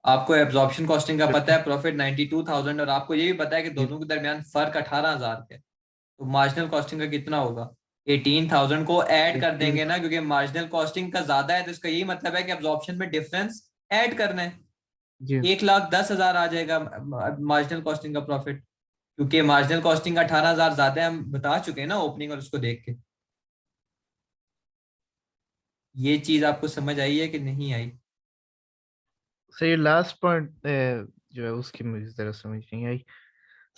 आपको एब्जॉर्प्शन कॉस्टिंग का पता है प्रॉफिट 92,000 और आपको ये भी पता है कि जी दोनों के दरमियान फर्क 18,000 है, तो मार्जिनल कॉस्टिंग का कितना होगा? 18,000 को ऐड कर एटीन देंगे ना, क्योंकि मार्जिनल कॉस्टिंग का ज्यादा है, तो इसका यही मतलब है कि एब्जॉर्प्शन में डिफरेंस ऐड करना है। जी 1,10,000 आ जाएगा मार्जिनल कॉस्टिंग का प्रॉफिट, क्योंकि मार्जिनल कॉस्टिंग का 18,000 ज्यादा है, हम बता चुके हैं ना ओपनिंग और उसको देख के। ये चीज आपको समझ आई है कि नहीं आई? सर, ये लास्ट पॉइंट जो है उसकी मुझे जरा समझ नहीं आई।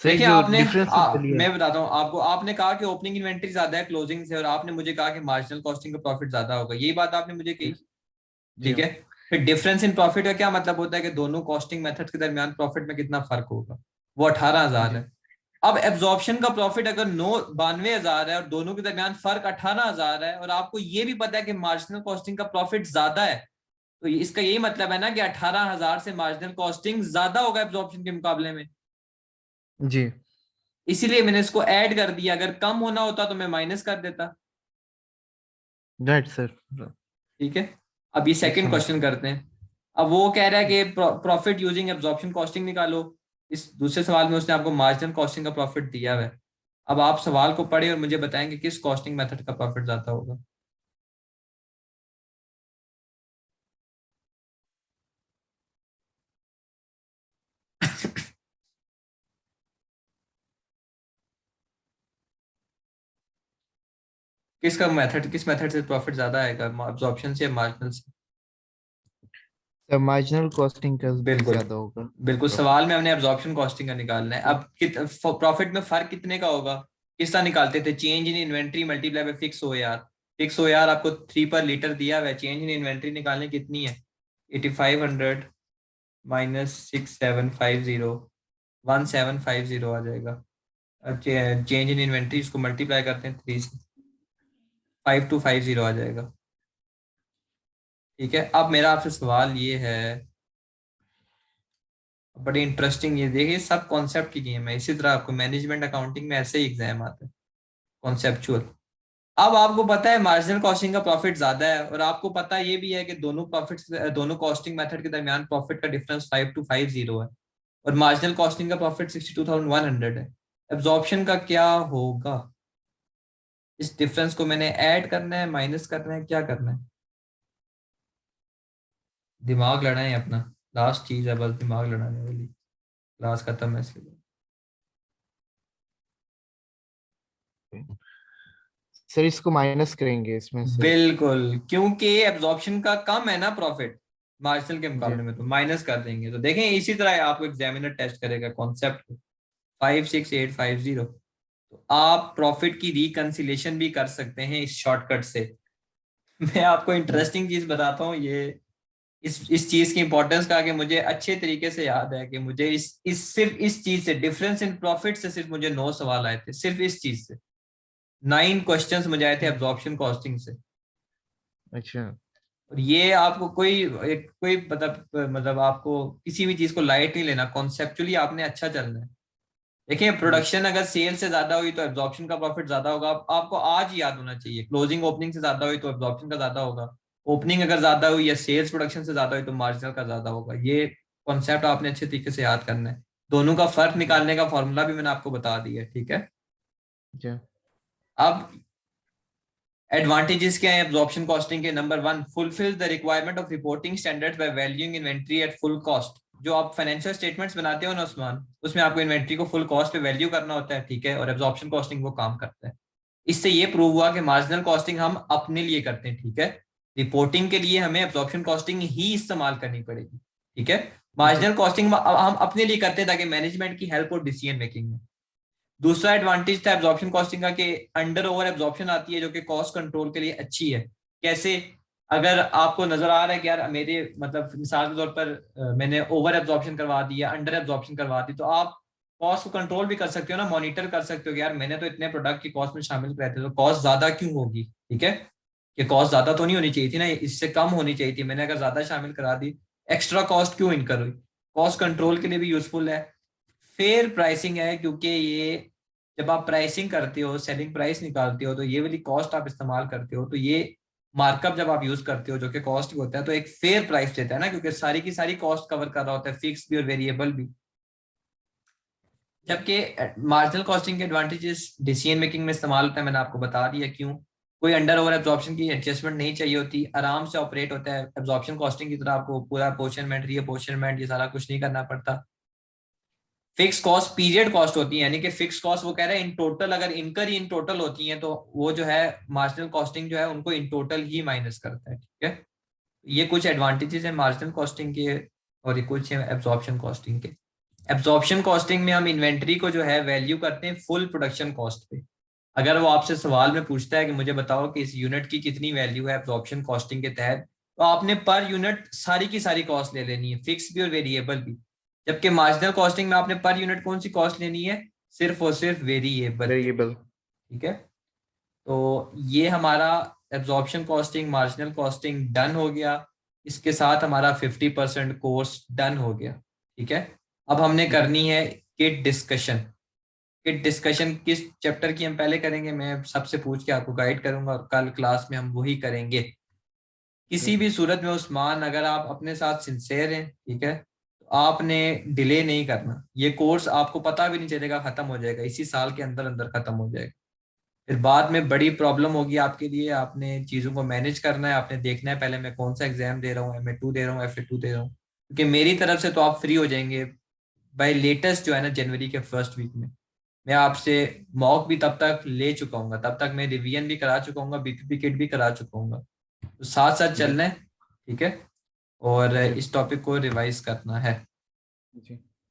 सर, ये देखिए जो आपने डिफरेंस चलिए। मैं बताता हूँ आपको, आपने कहा कि ओपनिंग इन्वेंट्री ज्यादा है क्लोजिंग से, और आपने मुझे कहा कि मार्जिनल कॉस्टिंग का प्रॉफिट ज्यादा होगा, यही बात आपने मुझे जी कही। जी ठीक है। फिर डिफरेंस इन प्रॉफिट का क्या मतलब होता है कि दोनों कॉस्टिंग मेथड्स के दरमियान प्रॉफिट में कितना फर्क होगा? वो 18,000 जी है। अब एब्जॉर्प्शन का प्रॉफिट अगर 92,000 है और दोनों के दरमियान फर्क 18,000 है, और आपको ये भी पता है कि मार्जिनल कॉस्टिंग का प्रॉफिट ज्यादा है, तो इसका यही मतलब है ना कि 18,000 से मार्जिनल कॉस्टिंग ज्यादा होगा एब्जॉर्प्शन के मुकाबले में। जी इसीलिए मैंने इसको ऐड कर दिया, अगर कम होना होता तो मैं माइनस कर देता। Right sir. ठीक है। अब ये ठीक सेकंड समझ क्वेश्चन करते हैं। अब वो कह रहा है कि प्रॉफिट यूजिंग एब्जॉर्प्शन कॉस्टिंग निकालो। इस दूसरे सवाल में उसने आपको मार्जिनल कॉस्टिंग का प्रॉफिट दिया हुआ है। अब आप सवाल को पढ़े और मुझे बताएंगे किस कॉस्टिंग मेथड का प्रॉफिट ज्यादा होगा। किसका मेथड, किस मेथड से प्रॉफिट ज्यादा आएगा, एब्जॉर्प्शन से या मार्जिनल से? सर, मार्जिनल कॉस्टिंग का बिल्कुल। ज्यादा होगा बिल्कुल, प्रॉफिट। सवाल में हमने एब्जॉर्प्शन कॉस्टिंग का निकालना है। जी अब प्रॉफिट में फर्क कितने का होगा? किस तरह निकालते थे? Change in inventory multiply by fix हो यार। फिक्स हो यार आपको 3 पर लीटर दिया हुआ है, चेंज इन इन्वेंट्री निकालने कितनी है? 8500 माइनस 6750, 1750 आ जाएगा। अब चेंज इन इन्वेंट्री इसको मल्टीप्लाई करते हैं 3 से, 5250 आ जाएगा। ठीक है। अब मेरा आपसे सवाल ये है, बड़ी इंटरेस्टिंग, ये देखिए सब कॉन्सेप्ट की गेम है, इसी तरह आपको मैनेजमेंट अकाउंटिंग में ऐसे ही एग्जाम आते हैं, कॉन्सेप्चुअल। अब आपको पता है मार्जिनल कॉस्टिंग का प्रॉफिट ज्यादा है, और आपको पता ये भी है कि दोनों प्रॉफिट्स, दोनों कॉस्टिंग मेथड के दरमियान प्रॉफिट का डिफरेंस 5250 है, और मार्जिनल कॉस्टिंग का प्रॉफिट 62,100 है। एब्जॉर्प्शन का क्या होगा? इस डिफरेंस को मैंने ऐड करना है, माइनस करना है, क्या करना है? दिमाग लड़ाएं अपना, लास्ट चीज है बस दिमाग लड़ाने वाली, क्लास खत्म है इसलिए। सर, इसको माइनस करेंगे इसमें से। बिल्कुल, क्योंकि एब्जॉर्प्शन का कम है ना प्रॉफिट मार्जिनल के जी मुकाबले में, तो माइनस कर देंगे। तो देखें इसी तरह आपको एग्जामिनर टेस्ट करेगा कॉन्सेप्ट को। 56850, तो आप प्रॉफिट की रिकंसिलेशन भी कर सकते हैं इस शॉर्टकट से। मैं आपको जी इंटरेस्टिंग चीज बताता हूँ, ये इस चीज की इंपॉर्टेंस का कि मुझे अच्छे तरीके से याद है कि मुझे इस सिर्फ इस चीज से, डिफरेंस इन प्रॉफिट से सिर्फ मुझे 9 सवाल आए थे, सिर्फ इस चीज से 9 क्वेश्चंस मुझे आए थे एब्जॉर्प्शन कॉस्टिंग से। अच्छा। और ये आपको कोई मतलब आपको किसी भी चीज को लाइट नहीं लेना, कॉन्सेप्चुअली आपने अच्छा चलना है। देखिए जी प्रोडक्शन अगर सेल से ज्यादा हुई तो एब्जॉर्प्शन का प्रॉफिट ज्यादा होगा, आपको आज ही याद होना चाहिए। क्लोजिंग ओपनिंग से ज्यादा हुई तो एब्जॉर्प्शन का ज्यादा होगा। ओपनिंग अगर ज्यादा हुई या सेल्स प्रोडक्शन से ज्यादा हुई तो मार्जिनल का ज्यादा होगा। ये कॉन्सेप्ट आपने अच्छे तरीके से याद करना है। दोनों का फर्क निकालने का फॉर्मूला भी मैंने आपको बता दिया है, ठीक है। जी अब एडवांटेजेस क्या है एब्जॉर्प्शन कॉस्टिंग के? Number 1, fulfil the requirement of reporting standards by valuing inventory at full cost. जो आप फाइनेंशियल स्टेटमेंट्स बनाते हो ना उस्मान, उसमें आपको इन्वेंट्री को फुल कॉस्ट पे वैल्यू करना होता है, ठीक है, और एब्जॉर्प्शन कॉस्टिंग वो काम करता है। इससे ये प्रूव हुआ कि मार्जिनल कॉस्टिंग हम अपने लिए करते हैं, ठीक है। रिपोर्टिंग के लिए हमें एब्जॉर्प्शन कॉस्टिंग ही इस्तेमाल करनी पड़ेगी, ठीक है। जी मार्जिनल कॉस्टिंग हम अपने लिए करते हैं ताकि मैनेजमेंट की हेल्प और डिसीजन मेकिंग में। दूसरा एडवांटेज था एब्जॉर्प्शन कॉस्टिंग का कि अंडर ओवर एब्जॉर्प्शन आती है, जो कि कॉस्ट कंट्रोल के लिए अच्छी है। कैसे? अगर आपको नजर आ रहा है कि यार मेरे मतलब मिसाल के तौर पर मैंने ओवर एब्जॉर्प्शन करवा दी या अंडर एब्जॉर्प्शन करवा दी, तो आप कॉस्ट को कंट्रोल भी कर सकते हो ना, मॉनिटर कर सकते हो कि यार मैंने तो इतने प्रोडक्ट की कॉस्ट में शामिल कराए थे, तो कॉस्ट ज्यादा क्यों होगी, ठीक है। कि कॉस्ट ज्यादा तो नहीं होनी चाहिए थी ना, इससे कम होनी चाहिए थी, मैंने अगर ज्यादा शामिल करा दी, एक्स्ट्रा कॉस्ट क्यों इनकर हुई। कॉस्ट कंट्रोल के लिए भी यूजफुल है। फेयर प्राइसिंग है, क्योंकि ये जब आप प्राइसिंग करते हो, सेलिंग प्राइस निकालते हो, तो ये वाली कॉस्ट आप इस्तेमाल करते हो, तो ये मार्कअप जब आप यूज करते हो जो कि कॉस्ट भी होता है, तो एक फेयर प्राइस देता है ना, क्योंकि सारी की सारी कॉस्ट कवर कर रहा होता है, फिक्स भी और वेरिएबल भी। जबकि मार्जिनल कॉस्टिंग के एडवांटेजेस डिसीजन मेकिंग में इस्तेमाल होता है, मैंने आपको बता दिया क्यों। कोई अंडर ओवर एब्जॉर्प्शन की एडजस्टमेंट नहीं चाहिए होती, आराम से ऑपरेट होता है। एब्जॉर्प्शन कॉस्टिंग की तरह आपको पूरा अपोर्शनमेंट, रीअपोर्शनमेंट, ये सारा कुछ नहीं करना पड़ता। फिक्स कॉस्ट पीरियड कॉस्ट होती है, यानी कि फिक्स कॉस्ट वो कह रहे हैं इन टोटल, अगर इनकर ही इन टोटल होती है, तो वो जो है मार्जिनल कॉस्टिंग जो है उनको इन टोटल ही माइनस करता है। ठीक है, ये कुछ एडवांटेजेस है मार्जिनल कॉस्टिंग के, और ये कुछ है एब्जॉर्प्शन कॉस्टिंग के। एब्जॉर्प्शन कॉस्टिंग में हम इन्वेंट्री को जो है वैल्यू करते हैं फुल प्रोडक्शन कॉस्ट पे। अगर वो आपसे सवाल में पूछता है कि मुझे बताओ कि इस यूनिट की कितनी वैल्यू है एब्जॉर्प्शन कॉस्टिंग के तहत, तो आपने पर यूनिट सारी की सारी कॉस्ट ले लेनी है, फिक्स भी और वेरिएबल भी। जबकि मार्जिनल कॉस्टिंग में आपने पर यूनिट कौन सी कॉस्ट लेनी है, सिर्फ और सिर्फ वेरिएबल। वेरिएबल। ठीक है, तो ये हमारा absorption costing, marginal costing done हो गया। इसके साथ हमारा 50% कोर्स डन हो गया। ठीक है, अब हमने करनी है किट डिस्कशन। किट डिस्कशन किस चैप्टर की हम पहले करेंगे, मैं सबसे पूछ के आपको गाइड करूंगा, और कल क्लास में हम वही करेंगे। किसी भी सूरत में उस्मान, अगर आप अपने साथ सिंसेयर हैं, ठीक है, तो आपने डिले नहीं करना। ये कोर्स आपको पता भी नहीं चलेगा, खत्म हो जाएगा, इसी साल के अंदर अंदर खत्म हो जाएगा। फिर बाद में बड़ी प्रॉब्लम होगी आपके लिए, आपने चीज़ों को मैनेज करना है, आपने देखना है पहले मैं कौन सा एग्जाम दे रहा हूँ, MA2 दे रहा हूँ, FA2 दे रहा हूँ, क्योंकि मेरी तरफ से तो आप फ्री हो जाएंगे बाय लेटेस्ट जो है ना, जनवरी के फर्स्ट वीक में। मैं आपसे मॉक भी तब तक ले चुका हूँ, तब तक मैं रिवीजन भी करा चुका हूँ, BPP किट भी करा चुका हूँ। तो साथ साथ जी चलना है। ठीक है, और जी इस टॉपिक को रिवाइज करना है। जी।